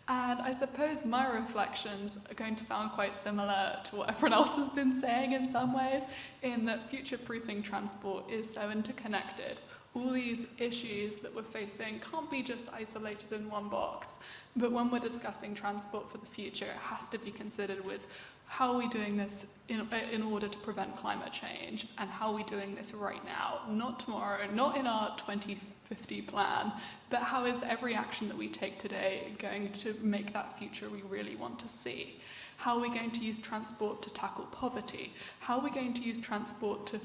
And I suppose my reflections are going to sound quite similar to what everyone else has been saying in some ways, in that future-proofing transport is so interconnected. All these issues that we're facing can't be just isolated in one box. But when we're discussing transport for the future, it has to be considered with how are we doing this in order to prevent climate change, and how are we doing this right now, not tomorrow, not in our 2050 plan, but how is every action that we take today going to make that future we really want to see? How are we going to use transport to tackle poverty? How are we going to use transport to,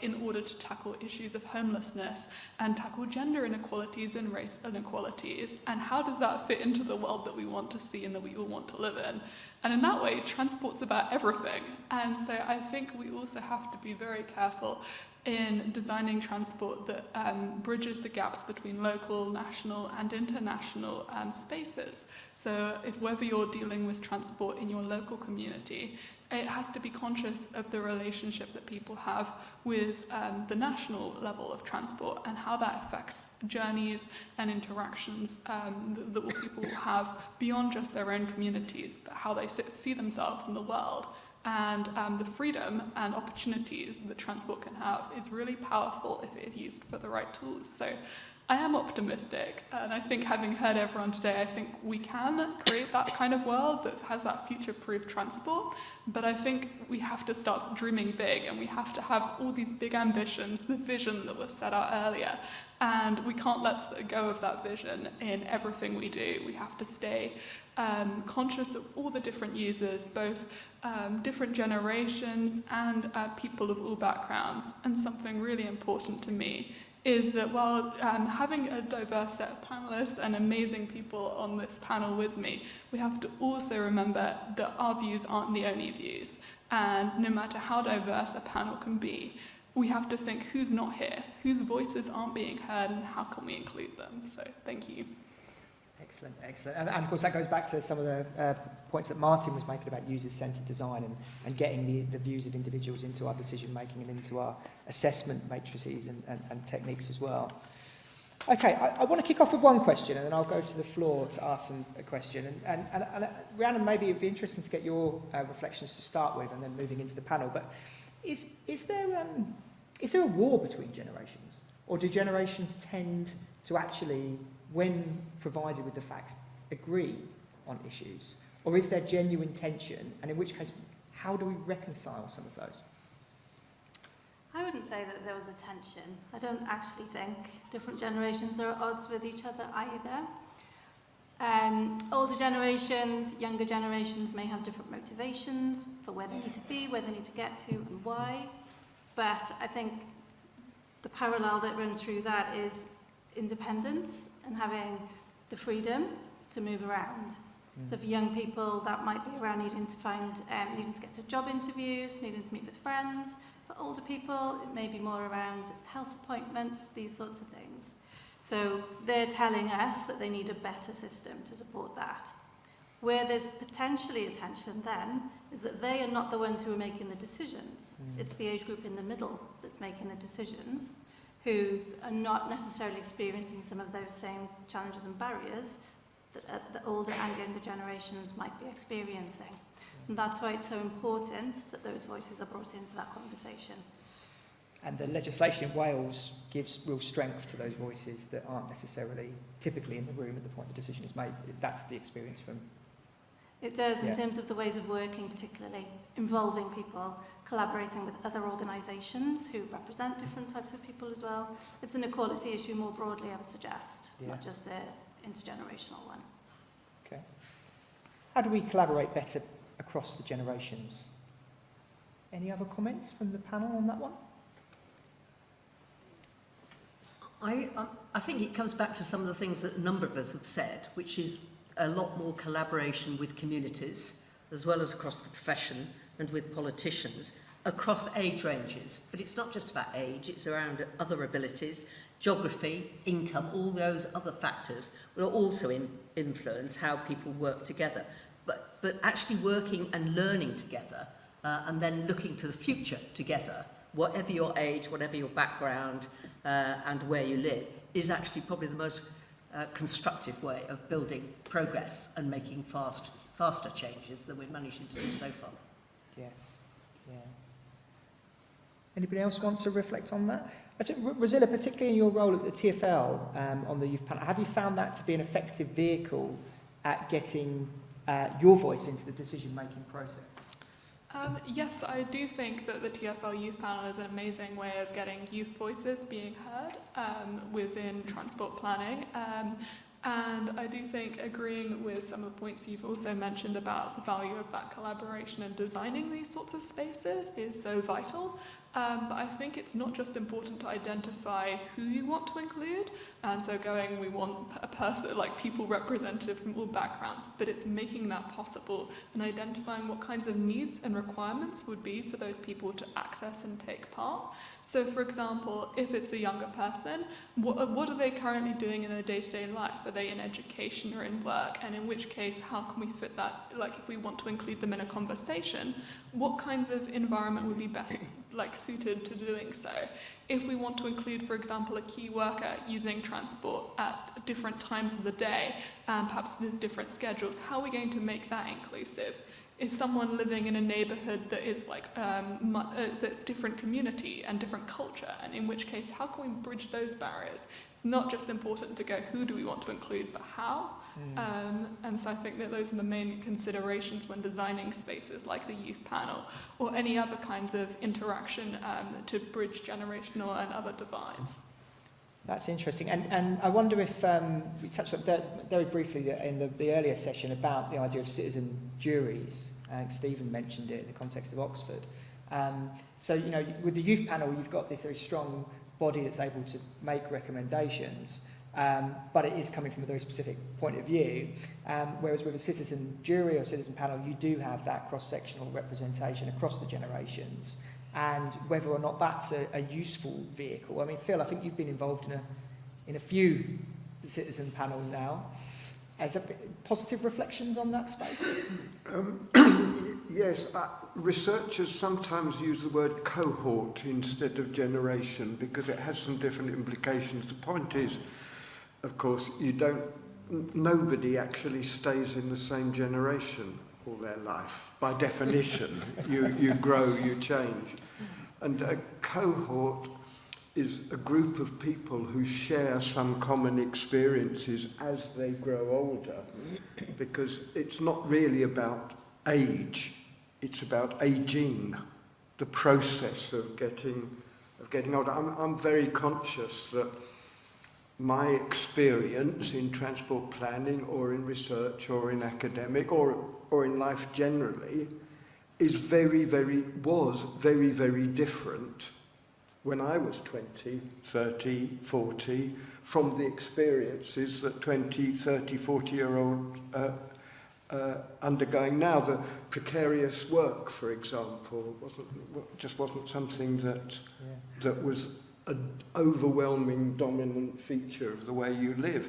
in order to tackle issues of homelessness and tackle gender inequalities and race inequalities? And how does that fit into the world that we want to see and that we all want to live in? And in that way, transport's about everything. And so I think we also have to be very careful in designing transport that bridges the gaps between local, national and international spaces. So whether you're dealing with transport in your local community, it has to be conscious of the relationship that people have with the national level of transport and how that affects journeys and interactions that people have beyond just their own communities, but how they see themselves in the world. And the freedom and opportunities that transport can have is really powerful if it is used for the right tools. So I am optimistic, and I think having heard everyone today, I think we can create that kind of world that has that future-proof transport, but I think we have to start dreaming big, and we have to have all these big ambitions, the vision that was set out earlier, and we can't let go of that vision in everything we do. We have to stay conscious of all the different users, both different generations and people of all backgrounds. And something really important to me is that while having a diverse set of panelists and amazing people on this panel with me, we have to also remember that our views aren't the only views. And no matter how diverse a panel can be, we have to think who's not here, whose voices aren't being heard, and how can we include them. So thank you. Excellent. And of course that goes back to some of the points that Martin was making about user-centred design and getting the views of individuals into our decision making and into our assessment matrices and techniques as well. Okay, I want to kick off with one question, and then I'll go to the floor to ask a question. And Rhiannon, maybe it'd be interesting to get your reflections to start with, and then moving into the panel. But is there a war between generations, or do generations tend to actually, when provided with the facts, agree on issues? Or is there genuine tension? And in which case, how do we reconcile some of those? I wouldn't say that there was a tension. I don't actually think different generations are at odds with each other either. Older generations, younger generations may have different motivations for where they need to be, where they need to get to, and why. But I think the parallel that runs through that is independence and having the freedom to move around. So for young people, that might be around needing to get to job interviews, needing to meet with friends, but For older people, it may be more around health appointments, these sorts of things. So they're telling us that they need a better system to support that. Where there's potentially a tension then is that they are not the ones who are making the decisions. It's the age group in the middle that's making the decisions, who are not necessarily experiencing some of those same challenges and barriers that the older and younger generations might be experiencing. And that's why it's so important that those voices are brought into that conversation. And the legislation in Wales gives real strength to those voices that aren't necessarily typically in the room at the point the decision is made. That's the experience from... It does, in terms of the ways of working, particularly involving people, collaborating with other organisations who represent different types of people as well. It's an equality issue more broadly, I would suggest, not just an intergenerational one. Okay. How do we collaborate better across the generations? Any other comments from the panel on that one? I think it comes back to some of the things that a number of us have said, which is a lot more collaboration with communities, as well as across the profession and with politicians, across age ranges. But it's not just about age, it's around other abilities, geography, income, all those other factors will also influence how people work together. But actually working and learning together, and then looking to the future together, whatever your age, whatever your background, and where you live, is actually probably the most constructive way of building progress and making faster changes than we're managing to do so far. Yes, yeah. Anybody else want to reflect on that? I think, Rosilla, particularly in your role at the TfL on the youth panel, have you found that to be an effective vehicle at getting your voice into the decision-making process? Yes, I do think that the TfL Youth Panel is an amazing way of getting youth voices being heard within transport planning. And I do think agreeing with some of the points you've also mentioned about the value of that collaboration and designing these sorts of spaces is so vital. But I think it's not just important to identify who you want to include, and so we want a person, like people representative from all backgrounds, but it's making that possible and identifying what kinds of needs and requirements would be for those people to access and take part. So for example, if it's a younger person, what are they currently doing in their day-to-day life? Are they in education or in work? And in which case, how can we fit that, like if we want to include them in a conversation, what kinds of environment would be best suited to doing so? If we want to include, for example, a key worker using transport at different times of the day, perhaps there's different schedules, how are we going to make that inclusive? Is someone living in a neighbourhood that is that's different community and different culture, and in which case, how can we bridge those barriers? It's not just important to go, who do we want to include, but how? And so I think that those are the main considerations when designing spaces like the youth panel or any other kinds of interaction to bridge generational and other divides. That's interesting. And I wonder if we touched on that very briefly in the earlier session about the idea of citizen juries. I think Stephen mentioned it in the context of Oxford. So, you know, with the youth panel, you've got this very strong body that's able to make recommendations, but it is coming from a very specific point of view. Whereas with a citizen jury or citizen panel, you do have that cross-sectional representation across the generations. And whether or not that's a useful vehicle. I mean, Phil, I think you've been involved in a few citizen panels now. Has there been positive reflections on that space? Yes, researchers sometimes use the word cohort instead of generation because it has some different implications. The point is, of course, nobody actually stays in the same generation all their life. By definition, you grow, you change. And a cohort is a group of people who share some common experiences as they grow older, because it's not really about age, it's about aging, the process of getting older. I'm very conscious that my experience in transport planning or in research or in academic or in life generally is very, very different when I was 20, 30, 40 from the experiences that 20, 30, 40-year-old undergoing now. The precarious work, for example, wasn't something that was an overwhelming dominant feature of the way you live.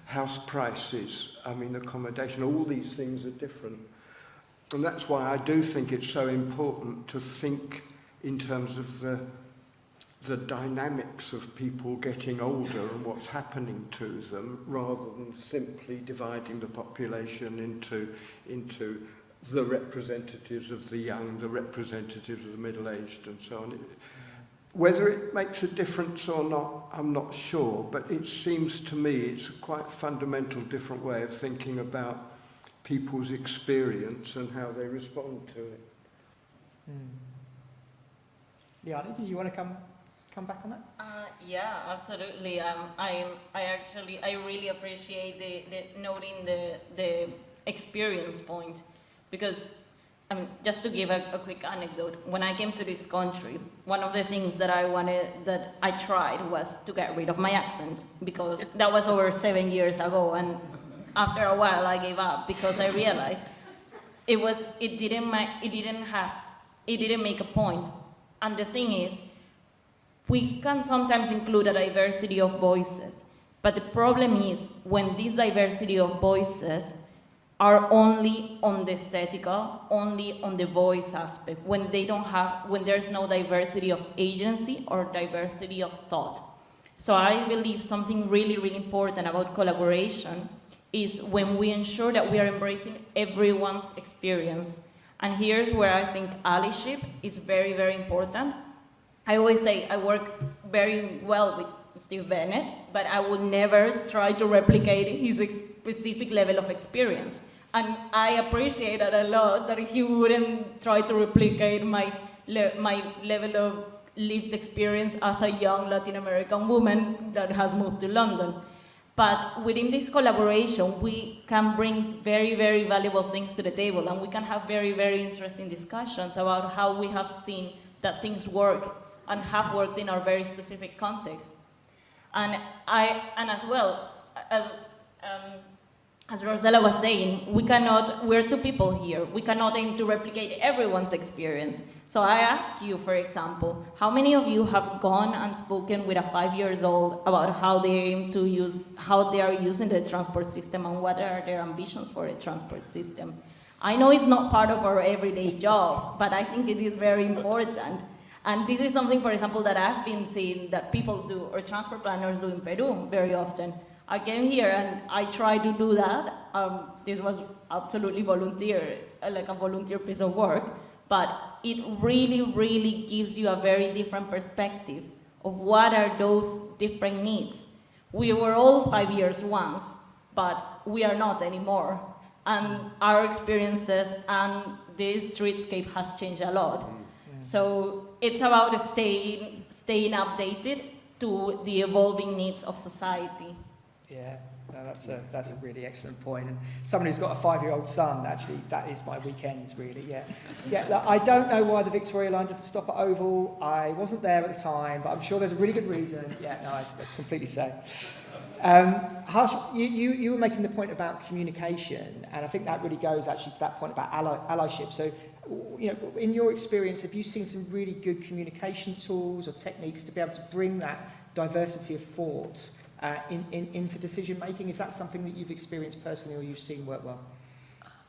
House prices, accommodation, all these things are different. And that's why I do think it's so important to think in terms of the dynamics of people getting older and what's happening to them, rather than simply dividing the population into the representatives of the young, the representatives of the middle-aged, and so on. Whether it makes a difference or not, I'm not sure, but it seems to me it's a quite fundamental different way of thinking about people's experience and how they respond to it. Liana, did you want to come back on that? Yeah, absolutely. I really appreciate the noting the experience point, because just to give a quick anecdote, when I came to this country, one of the things that I tried was to get rid of my accent, because that was over 7 years ago, and after a while I gave up because I realized it didn't make a point. And the thing is, we can sometimes include a diversity of voices, but the problem is when this diversity of voices are only on the aesthetical, only on the voice aspect, when there's no diversity of agency or diversity of thought. So I believe something really, really important about collaboration is when we ensure that we are embracing everyone's experience. And here's where I think allyship is very, very important. I always say I work very well with Steve Bennett, but I would never try to replicate his specific level of experience. And I appreciate it a lot that he wouldn't try to replicate my level of lived experience as a young Latin American woman that has moved to London. But within this collaboration, we can bring very, very valuable things to the table, and we can have very, very interesting discussions about how we have seen that things work and have worked in our very specific context. And as well, as Rosella was saying, we're two people here. We cannot aim to replicate everyone's experience. So I ask you, for example, how many of you have gone and spoken with a 5-year-old about how they are using the transport system and what are their ambitions for the transport system? I know it's not part of our everyday jobs, but I think it is very important. And this is something, for example, that I've been seeing that people do, or transport planners do in Peru very often. I came here and I tried to do that. This was absolutely volunteer, like a volunteer piece of work, but it really, really gives you a very different perspective of what are those different needs. We were all 5 years once, but we are not anymore. And our experiences and this streetscape has changed a lot. So it's about staying updated to the evolving needs of society. Yeah, no, that's a really excellent point. And someone who's got a 5-year-old son, actually, that is my weekends, really, yeah. Yeah, look, I don't know why the Victoria line doesn't stop at Oval. I wasn't there at the time, but I'm sure there's a really good reason. Yeah, no, I completely say. Harsh, you were making the point about communication, and I think that really goes actually to that point about allyship. So, in your experience, have you seen some really good communication tools or techniques to be able to bring that diversity of thought into decision making? Is that something that you've experienced personally or you've seen work well?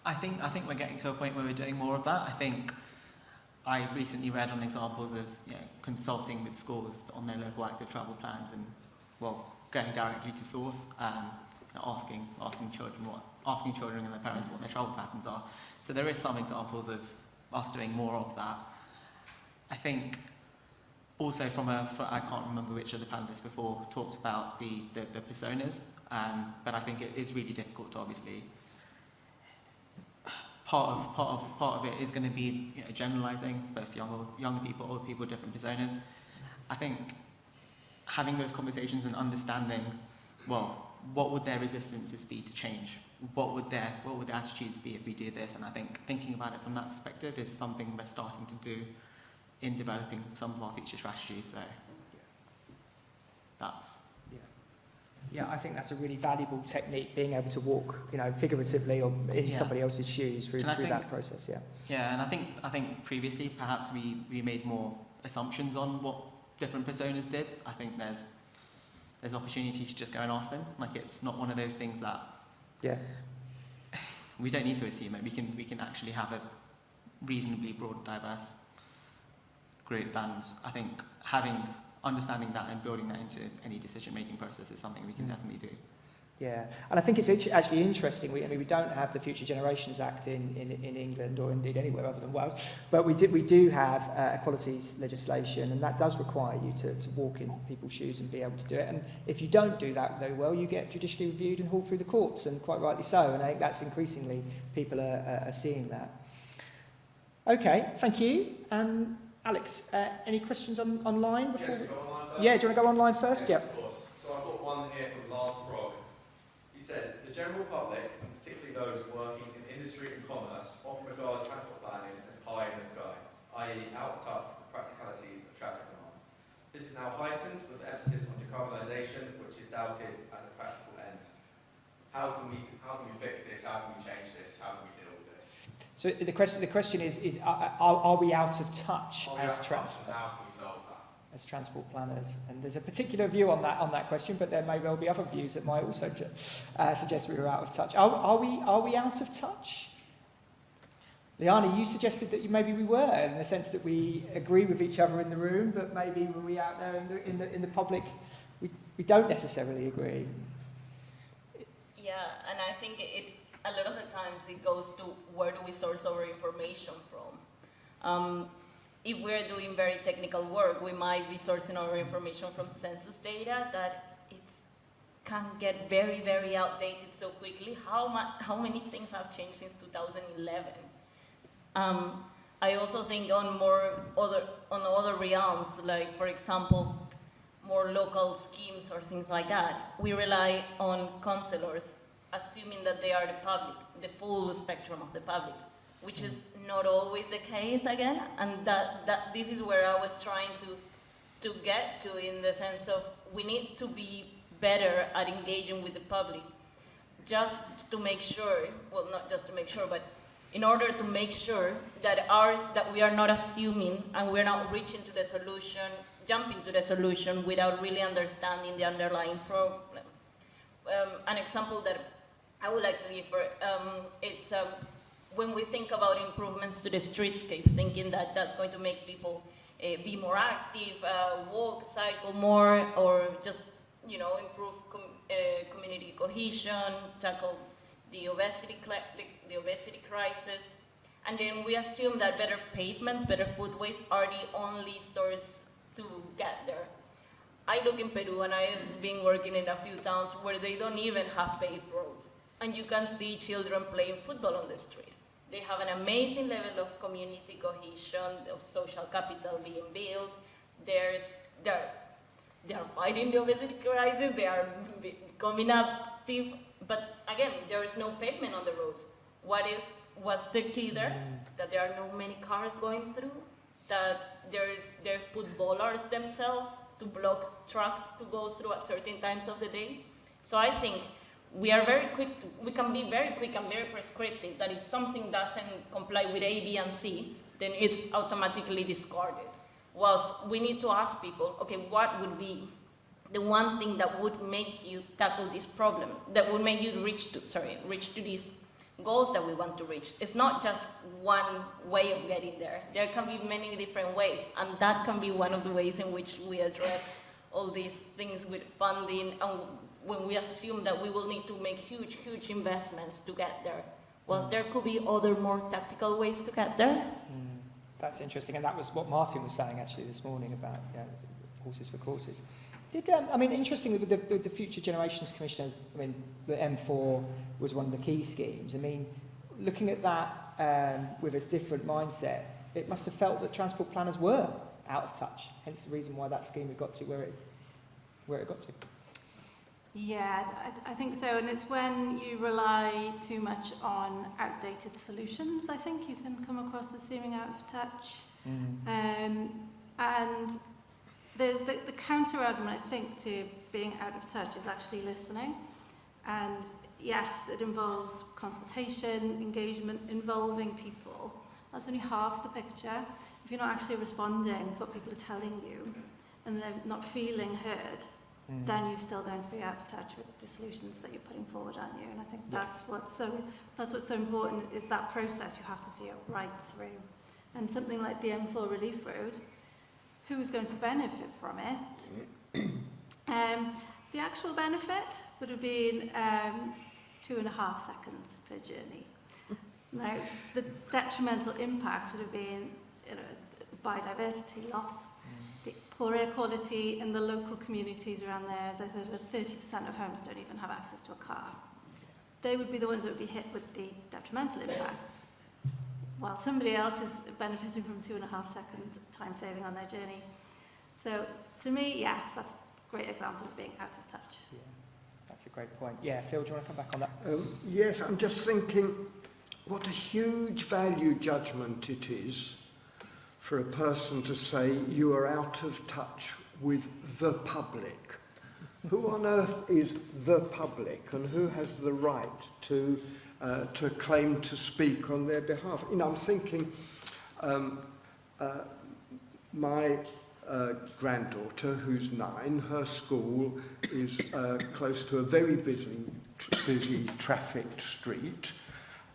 I think we're getting to a point where we're doing more of that. I think I recently read on examples of consulting with schools on their local active travel plans and going directly to source, asking children and their parents what their travel patterns are. So there is some examples of us doing more of that. I think also I can't remember which of the panelists before talked about the personas, but I think it is really difficult to obviously. Part of it is going to be generalising both young people, old people, different personas. I think having those conversations and understanding, what would their resistances be to change? What would their attitudes be if we do this? And I think thinking about it from that perspective is something we're starting to do in developing some of our future strategies. So that's. Yeah, I think that's a really valuable technique, being able to walk, you know, figuratively or in somebody else's shoes through that process. Yeah. Yeah, and I think previously perhaps we made more assumptions on what different personas did. I think there's opportunity to just go and ask them. Like, it's not one of those things that we don't need to assume it. We can actually have a reasonably broad, diverse group, and I think understanding that and building that into any decision-making process is something we can definitely do. Yeah, and I think it's actually interesting. We don't have the Future Generations Act in England or indeed anywhere other than Wales, but we do have equalities legislation, and that does require you to walk in people's shoes and be able to do it. And if you don't do that very well, you get judicially reviewed and hauled through the courts, and quite rightly so. And I think that's increasingly people are seeing that. Okay, thank you. Alex, any questions online before? Yes, go online first. Yeah, do you want to go online first? Yes, of course. So I've got one here from Lance Frog. He says, the general public, and particularly those working in industry and commerce, often regard transport planning as pie in the sky, i.e. out of touch with the practicalities of traffic demand. This is now heightened with emphasis on decarbonisation, which is doubted as a practical end. How can we fix this? How can we change this? How can we deal with this? So the question is are we out of touch as transport planners? And there's a particular view on that question, but there may well be other views that might also suggest we were out of touch. Are we out of touch? Liana, you suggested that maybe we were, in the sense that we agree with each other in the room, but maybe when we out there in the public, we don't necessarily agree. Yeah, and I think a lot of the times it goes to where do we source our information from. If we're doing very technical work, we might be sourcing our information from census data that can get very, very outdated so quickly. How many things have changed since 2011? I also think on other realms, like for example, more local schemes or things like that, we rely on councillors, assuming that they are the public, the full spectrum of the public, which is not always the case again, and that this is where I was trying to get to, in the sense of we need to be better at engaging with the public, just to make sure, well, not just to make sure, but in order to make sure that we are not assuming and we're not reaching to the solution, jumping to the solution without really understanding the underlying problem. An example that I would like to give it's when we think about improvements to the streetscape, thinking that that's going to make people be more active, walk, cycle more, or just, improve community cohesion, tackle the obesity crisis. And then we assume that better pavements, better footways are the only source to get there. I look in Peru, and I've been working in a few towns where they don't even have paved roads. And you can see children playing football on the street. They have an amazing level of community cohesion, of social capital being built. They are fighting the obesity crisis, they are becoming active, but again, there is no pavement on the roads. What's the key there? That there are no many cars going through, that they put bollards themselves to block trucks to go through at certain times of the day. So I think we can be very quick and very prescriptive that if something doesn't comply with A, B, and C, then it's automatically discarded. Whilst we need to ask people, okay, what would be the one thing that would make you tackle this problem, that would make you reach to these goals that we want to reach? It's not just one way of getting there. There can be many different ways, and that can be one of the ways in which we address all these things with funding, and when we assume that we will need to make huge, huge investments to get there, whilst there could be other more tactical ways to get there. That's interesting, and that was what Martin was saying actually this morning about horses for courses. Interestingly, with the Future Generations Commission, the M4 was one of the key schemes. Looking at that with a different mindset, it must have felt that transport planners were out of touch. Hence the reason why that scheme had got to where it got to. Yeah, I think so. And it's when you rely too much on outdated solutions, I think you can come across as seeming out of touch. And there's the counter-argument, I think, to being out of touch is actually listening. And yes, it involves consultation, engagement, involving people. That's only half the picture. If you're not actually responding to what people are telling you and they're not feeling heard, then you're still going to be out of touch with the solutions that you're putting forward, aren't you? And I think that's what's so important, is that process. You have to see it right through. And something like the M4 Relief Road, who is going to benefit from it? The actual benefit would have been 2.5 seconds per journey. Now, the detrimental impact would have been, you know, biodiversity loss, the poor air quality in the local communities around there. As I said, where 30% of homes don't even have access to a car. They would be the ones that would be hit with the detrimental impacts, while somebody else is benefiting from 2.5 second time saving on their journey. So, to me, yes, that's a great example of being out of touch. Yeah, that's a great point. Yeah, Phil, do you want to come back on that? Yes, I'm just thinking what a huge value judgment it is for a person to say you are out of touch with the public. Who on earth is the public, and who has the right to claim to speak on their behalf? You know, I'm thinking my granddaughter, who's 9, her school is close to a very busy trafficked street,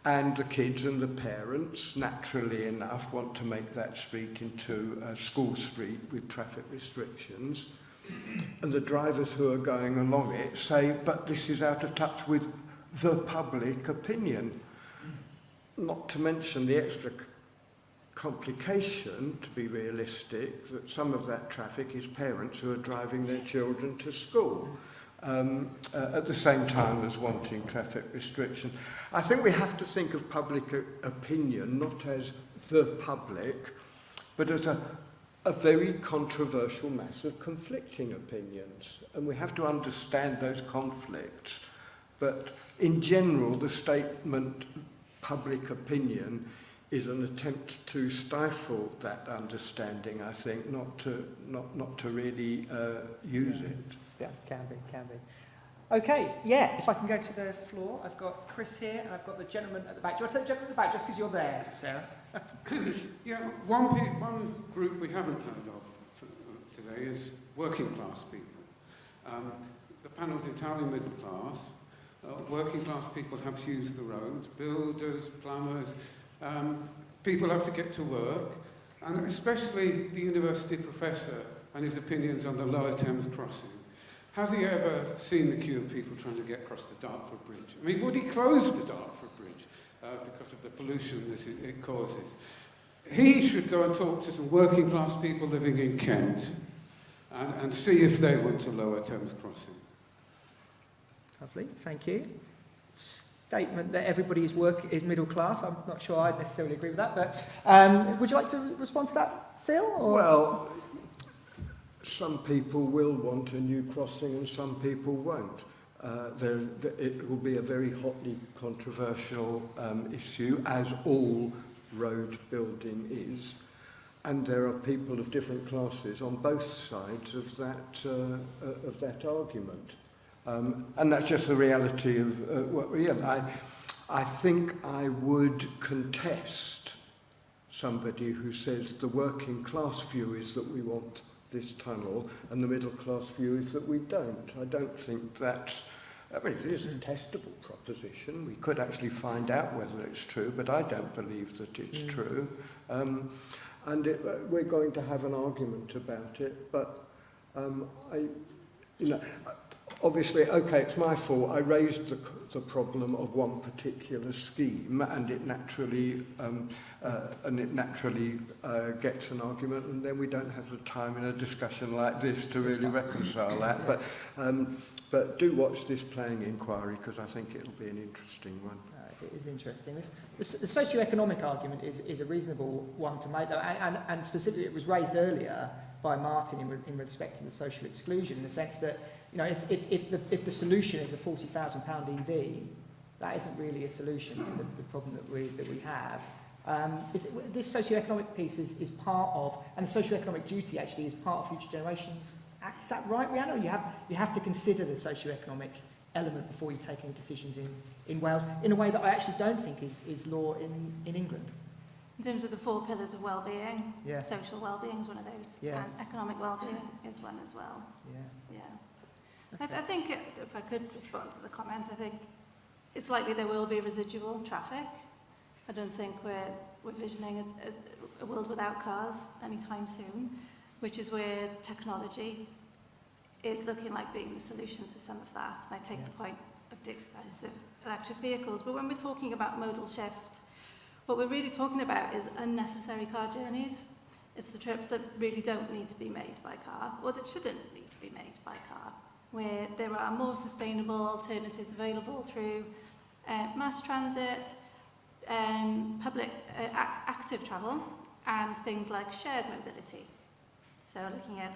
and the kids and the parents, naturally enough, want to make that street into a school street with traffic restrictions. And the drivers who are going along it say, but this is out of touch with the public opinion. Not to mention the extra complication, to be realistic, that some of that traffic is parents who are driving their children to school at the same time as wanting traffic restriction. I think we have to think of public opinion not as the public, but as a very controversial mass of conflicting opinions. And we have to understand those conflicts. But in general, the statement public opinion is an attempt to stifle that understanding, I think, not to really use it. Yeah, can be. Okay, yeah, if I can go to the floor, I've got Chris here and I've got the gentleman at the back. Do you want to take the gentleman at the back just because you're there, Sarah? Yeah, one group we haven't heard of today is working class people. The panel's entirely middle class. Working class people have to use the roads, builders, plumbers, people have to get to work, and especially the university professor and his opinions on the Lower Thames crossing. Has he ever seen the queue of people trying to get across the Dartford Bridge? I mean, would he close the Dartford Bridge because of the pollution that it causes? He should go and talk to some working class people living in Kent and see if they want to lower Thames crossing. Lovely, thank you. Statement that everybody is middle class. I'm not sure I necessarily agree with that, but would you like to respond to that, Phil? Or? Well, some people will want a new crossing and some people won't. It will be a very hotly controversial issue, as all road building is. And there are people of different classes on both sides of that argument. And that's just the reality of what we are. I think I would contest somebody who says the working class view is that we want this tunnel and the middle class view is that we don't. I don't think that's... I mean, it is a testable proposition. We could actually find out whether it's true, but I don't believe that it's true. We're going to have an argument about it, but obviously, okay, it's my fault. I raised the problem of one particular scheme, and it naturally gets an argument, and then we don't have the time in a discussion like this to really reconcile that. But do watch this planning inquiry, because I think it'll be an interesting one. It is interesting. The socio-economic argument is a reasonable one to make, though, and specifically it was raised earlier by Martin in respect to the social exclusion, in the sense that, you know, if the solution is a £40,000 EV, that isn't really a solution to the problem that we have. This socioeconomic piece is part of, and the socioeconomic duty actually is part of Future Generations Act. Is that right, Rhiannon? You have to consider the socioeconomic element before you take any decisions in Wales, in a way that I actually don't think is law in England. In terms of the 4 pillars of well-being, Yeah. social well-being is one of those, Yeah. and economic well-being is one as well. Yeah. Yeah. I think, if I could respond to the comment, I think it's likely there will be residual traffic. I don't think we're visioning a world without cars anytime soon, which is where technology is looking like being the solution to some of that. And I take the point of the expense of electric vehicles. But when we're talking about modal shift, what we're really talking about is unnecessary car journeys. It's the trips that really don't need to be made by car, or that shouldn't need to be made by car, where there are more sustainable alternatives available through mass transit, public active travel, and things like shared mobility. So looking at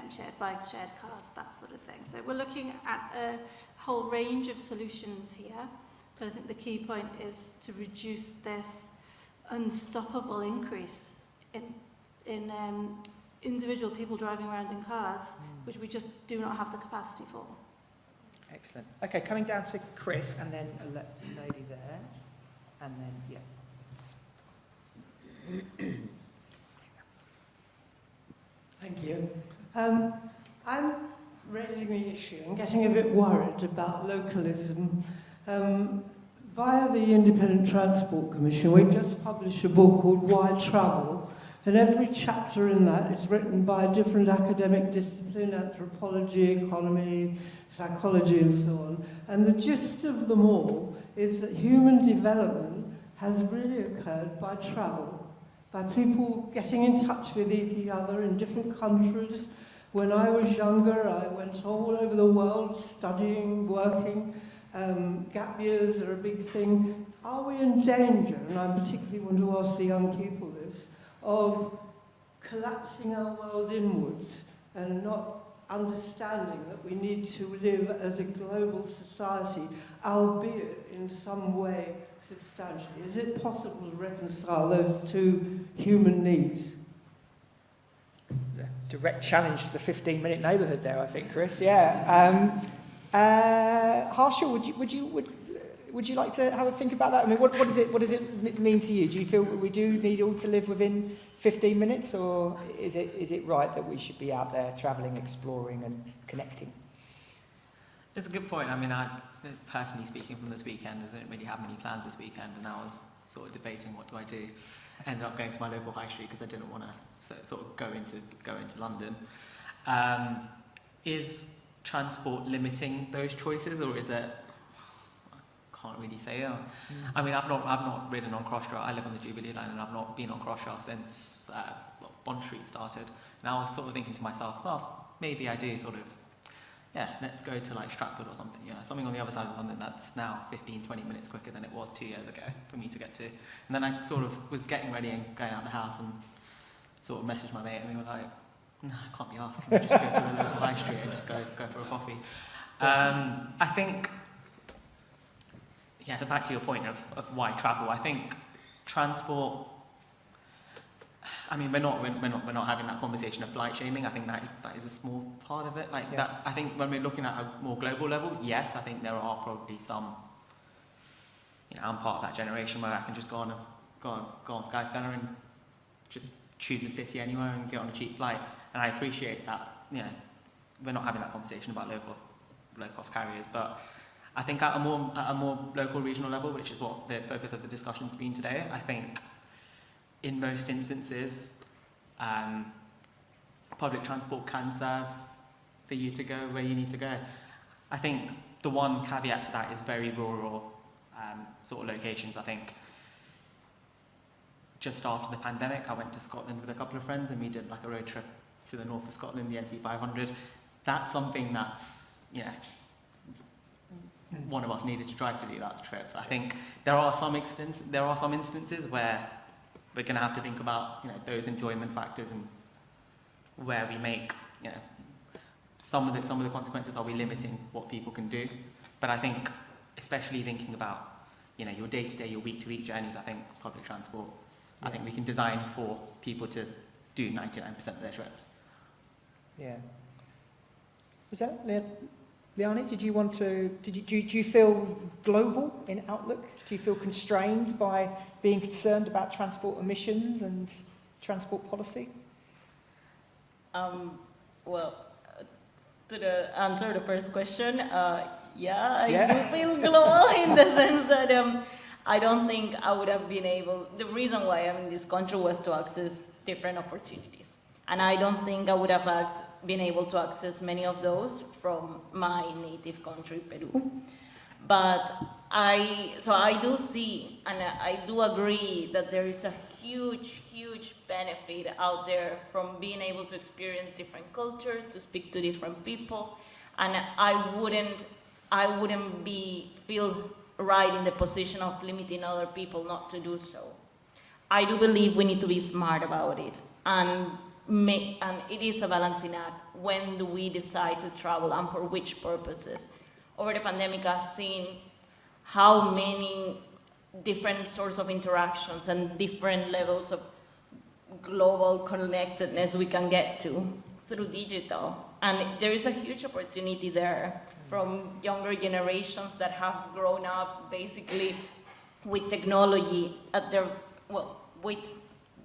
shared bikes, shared cars, that sort of thing. So we're looking at a whole range of solutions here, but I think the key point is to reduce this unstoppable increase in individual people driving around in cars, which we just do not have the capacity for. Excellent. Okay, coming down to Chris, and then a lady there, and then, Thank you. I'm raising the issue and getting a bit worried about localism. Via the Independent Transport Commission, we've just published a book called Why Travel, and every chapter in that is written by a different academic discipline, anthropology, economy, psychology, and so on. And the gist of them all is that human development has really occurred by travel, by people getting in touch with each other in different countries. When I was younger, I went all over the world studying, working. Gap years are a big thing. Are we in danger, and I particularly want to ask the young people this, of collapsing our world inwards and not understanding that we need to live as a global society, albeit in some way substantially? Is it possible to reconcile those two human needs? direct challenge to the 15-minute neighbourhood there, I think, Chris. Yeah. Harshal, would you like to have a think about that? I mean, what does it mean to you? Do you feel we do need all to live within 15 minutes, or is it right that we should be out there travelling, exploring, and connecting? It's a good point. I mean, personally speaking from this weekend, I didn't really have many plans this weekend, and I was sort of debating what do I do. I ended up going to my local high street because I didn't want to sort of go into London. Is transport limiting those choices, or is it? I can't really say. I mean, I've not ridden on Crossrail. I live on the Jubilee line, and I've not been on Crossrail since Bond Street started. And I was sort of thinking to myself, well, maybe I do sort of. Yeah, let's go to like Stratford or something, something on the other side of London that's now 15-20 minutes quicker than it was 2 years ago for me to get to. And then I sort of was getting ready and going out the house and sort of messaged my mate, and we were like, no, I can't be asked. Can we just go to the local high street and just go for a coffee? I think, back to your point of why travel, I think transport, I mean, we're not having that conversation of flight shaming. I think that is a small part of it. That. I think when we're looking at a more global level, yes, I think there are probably some. I'm part of that generation where I can just go on Skyscanner and just choose a city anywhere and get on a cheap flight. And I appreciate that. We're not having that conversation about low-cost carriers, but I think at a more local, regional level, which is what the focus of the discussion's been today, I think. In most instances, public transport can serve for you to go where you need to go. I think the one caveat to that is very rural sort of locations. I think just after the pandemic, I went to Scotland with a couple of friends and we did like a road trip to the north of Scotland, the NC500. That's something that's, one of us needed to drive to do that trip. I think there are some instances where we're going to have to think about, those enjoyment factors and where we make, some of the consequences. Are we limiting what people can do? But I think, especially thinking about, your day-to-day, your week-to-week journeys, I think public transport I think we can design for people to do 99% of their trips. Yeah. Was that Liani? Did you want to? Do you feel global in outlook? Do you feel constrained by being concerned about transport emissions and transport policy? Well, to answer the first question, I do feel global in the sense that I don't think I would have been able. The reason why I'm in this country was to access different opportunities. And I don't think I would have been able to access many of those from my native country, Peru. But I do see, and I do agree that there is a huge, huge benefit out there from being able to experience different cultures, to speak to different people. And I wouldn't feel right in the position of limiting other people not to do so. I do believe we need to be smart about it. And it is a balancing act. When do we decide to travel and for which purposes? Over the pandemic, I've seen how many different sorts of interactions and different levels of global connectedness we can get to through digital. And there is a huge opportunity there from younger generations that have grown up basically with technology with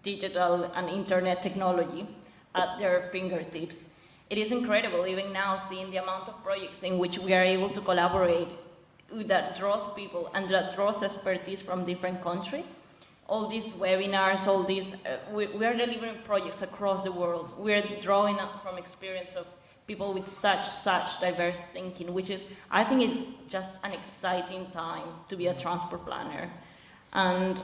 digital and internet technology at their fingertips. It is incredible, even now, seeing the amount of projects in which we are able to collaborate that draws people and that draws expertise from different countries. All these webinars, all these, we are delivering projects across the world. We are drawing up from experience of people with such diverse thinking, which is, I think it's just an exciting time to be a transport planner. And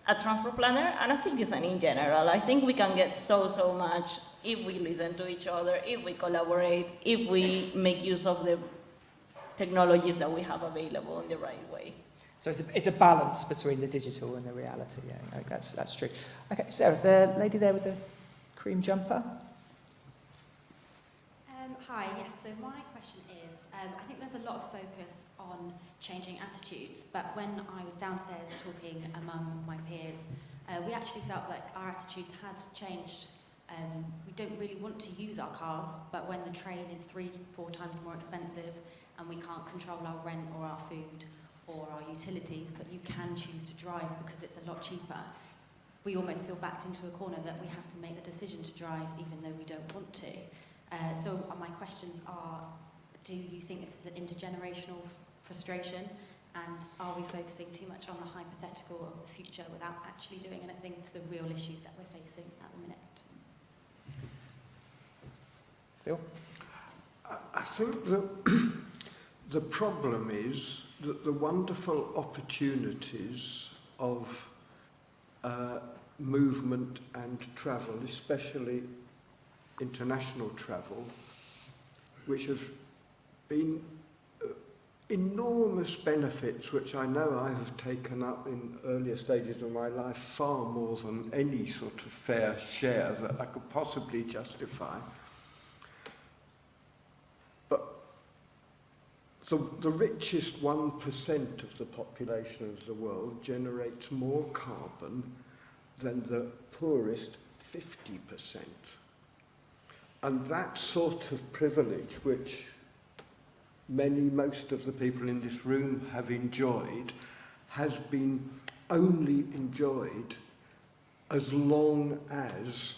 a transport planner and a citizen in general. I think we can get so much if we listen to each other, if we collaborate, if we make use of the technologies that we have available in the right way. So it's a balance between the digital and the reality. Yeah, I think that's true. Okay, Sarah, the lady there with the cream jumper. Hi, yes, so my question is, I think there's a lot of focus on changing attitudes, but when I was downstairs talking among my peers, we actually felt like our attitudes had changed. We don't really want to use our cars, but when the train is 3 to 4 times more expensive and we can't control our rent or our food or our utilities, but you can choose to drive because it's a lot cheaper, we almost feel backed into a corner that we have to make the decision to drive even though we don't want to. So my questions are, do you think this is an intergenerational frustration, and are we focusing too much on the hypothetical of the future without actually doing anything to the real issues that we're facing at the minute? Phil? I think that the problem is that the wonderful opportunities of movement and travel, especially international travel, which have been enormous benefits, which I know I have taken up in earlier stages of my life far more than any sort of fair share that I could possibly justify. But the richest 1% of the population of the world generates more carbon than the poorest 50%. And that sort of privilege, which most of the people in this room have enjoyed, has been only enjoyed as long as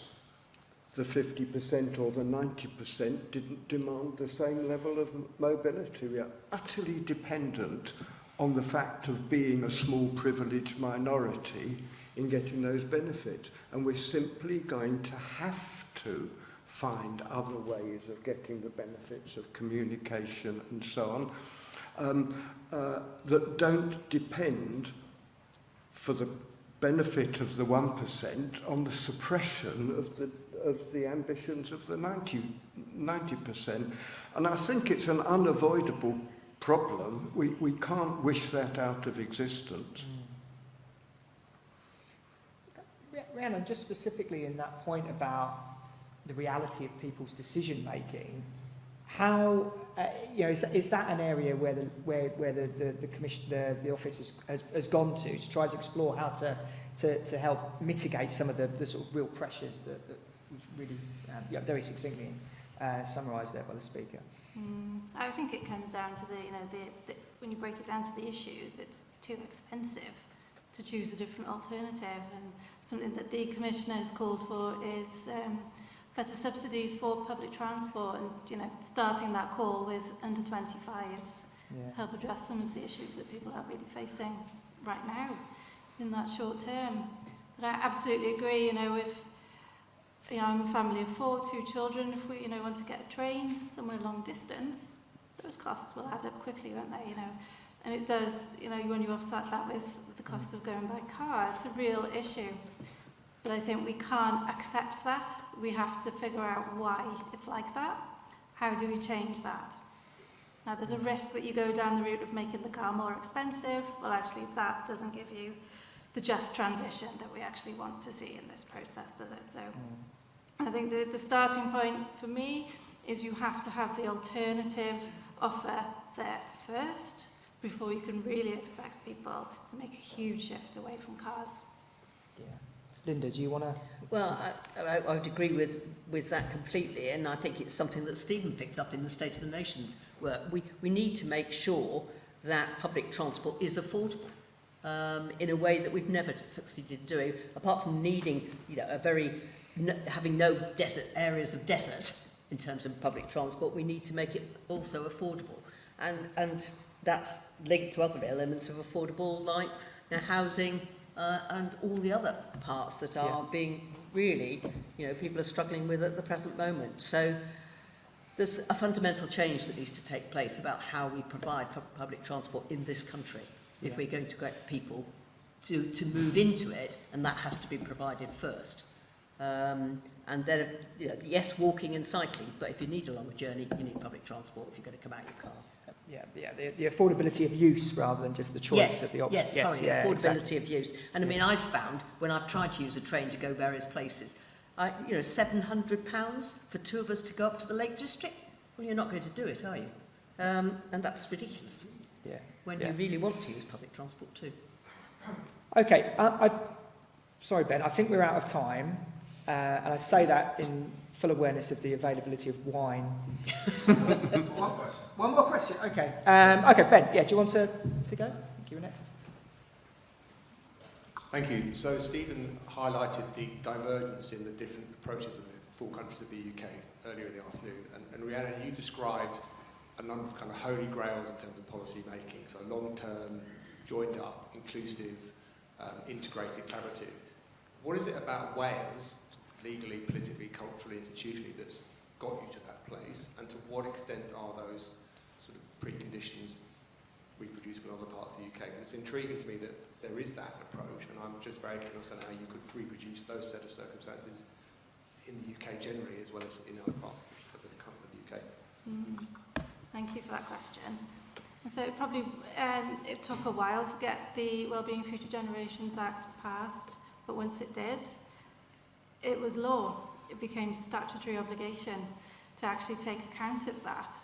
the 50% or the 90% didn't demand the same level of mobility. We are utterly dependent on the fact of being a small privileged minority in getting those benefits. And we're simply going to have to find other ways of getting the benefits of communication and so on, that don't depend, for the benefit of the 1%, on the suppression of the ambitions of the 90%. And I think it's an unavoidable problem. We can't wish that out of existence. Rhiannon, just specifically in that point about the reality of people's decision making, how is that an area where the commission, the office has gone to try to explore how to to help mitigate some of the sort of real pressures that was really very succinctly summarised there by the speaker. I think it comes down to the when you break it down to the issues, it's too expensive to choose a different alternative, and something that the Commissioner has called for is better subsidies for public transport, and starting that call with under 25s to help address some of the issues that people are really facing right now in that short term. But I absolutely agree, if I'm a family of 4, 2 children, if we want to get a train somewhere long distance, those costs will add up quickly, won't they? And it does, when you offset that with the cost of going by car, it's a real issue. But I think we can't accept that. We have to figure out why it's like that. How do we change that? Now, there's a risk that you go down the route of making the car more expensive. Well, actually, that doesn't give you the just transition that we actually want to see in this process, does it? So I think the starting point for me is you have to have the alternative offer there first before you can really expect people to make a huge shift away from cars. Yeah. Linda, do you want to? Well, I would agree with that completely, and I think it's something that Stephen picked up in the State of the Nations work. We need to make sure that public transport is affordable in a way that we've never succeeded doing, apart from needing, having no desert areas of desert in terms of public transport. We need to make it also affordable, and that's linked to other elements of affordable, like housing. And all the other parts that are being really, people are struggling with at the present moment. So there's a fundamental change that needs to take place about how we provide public transport in this country if we're going to get people to move into it, and that has to be provided first. And then, yes, walking and cycling, but if you need a longer journey, you need public transport if you're going to come out your car. The affordability of use rather than just the choice of the option. Affordability exactly. of use. And I mean, I've found when I've tried to use a train to go various places, £700 for 2 of us to go up to the Lake District. Well, you're not going to do it, are you? And that's ridiculous. When you really want to use public transport too. Okay, sorry, Ben. I think we're out of time, and I say that in full awareness of the availability of wine. One more question. Okay. Okay, Ben. Yeah, do you want to go? Thank you. Next. Thank you. So Stephen highlighted the divergence in the different approaches of the 4 countries of the UK earlier in the afternoon, and Rhiannon, you described a number of kind of holy grails in terms of policy making. So long-term, joined up, inclusive, integrated, collaborative. What is it about Wales, legally, politically, culturally, institutionally, that's got you to that place, and to what extent are those sort of preconditions reproducible in other parts of the UK? And it's intriguing to me that there is that approach, and I'm just very curious on how you could reproduce those set of circumstances in the UK generally, as well as in other parts of the UK. Thank you for that question. And so it probably it took a while to get the Wellbeing Future Generations Act passed, but once it did, it was law. It became statutory obligation to actually take account of that.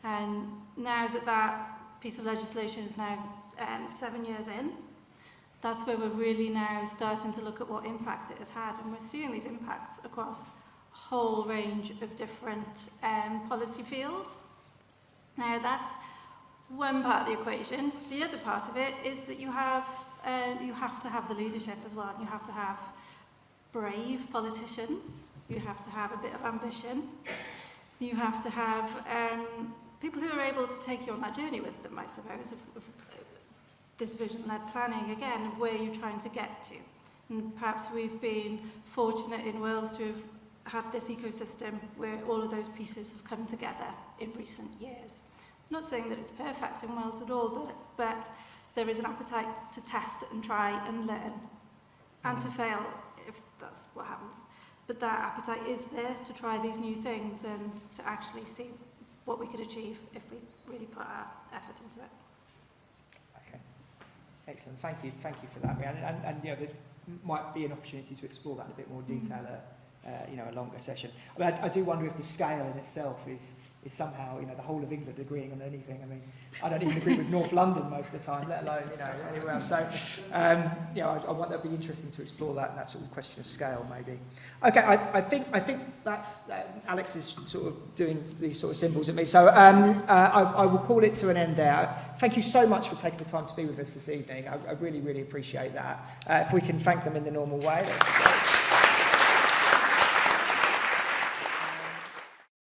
And now that piece of legislation is now 7 years in, that's where we're really now starting to look at what impact it has had. And we're seeing these impacts across a whole range of different policy fields. Now that's one part of the equation. The other part of it is that you have to have the leadership as well. You have to have brave politicians. You have to have a bit of ambition. You have to have people who are able to take you on that journey with them, I suppose, of this vision-led planning, again, of where you're trying to get to. And perhaps we've been fortunate in Wales to have had this ecosystem where all of those pieces have come together in recent years. I'm not saying that it's perfect in Wales at all, but there is an appetite to test and try and learn, and to fail if that's what happens. But that appetite is there to try these new things and to actually see what we could achieve if we really put our effort into it. Okay, excellent. Thank you for that, Rhiannon. And there might be an opportunity to explore that in a bit more detail at a longer session. I mean, I do wonder if the scale in itself is somehow, the whole of England agreeing on anything. I mean, I don't even agree with North London most of the time, let alone, anywhere else. So, I want that to be interesting to explore that sort of question of scale, maybe. Okay, I think that's, Alex is sort of doing these sort of symbols at me. So I will call it to an end there. Thank you so much for taking the time to be with us this evening. I really, really appreciate that. If we can thank them in the normal way, that'd be great.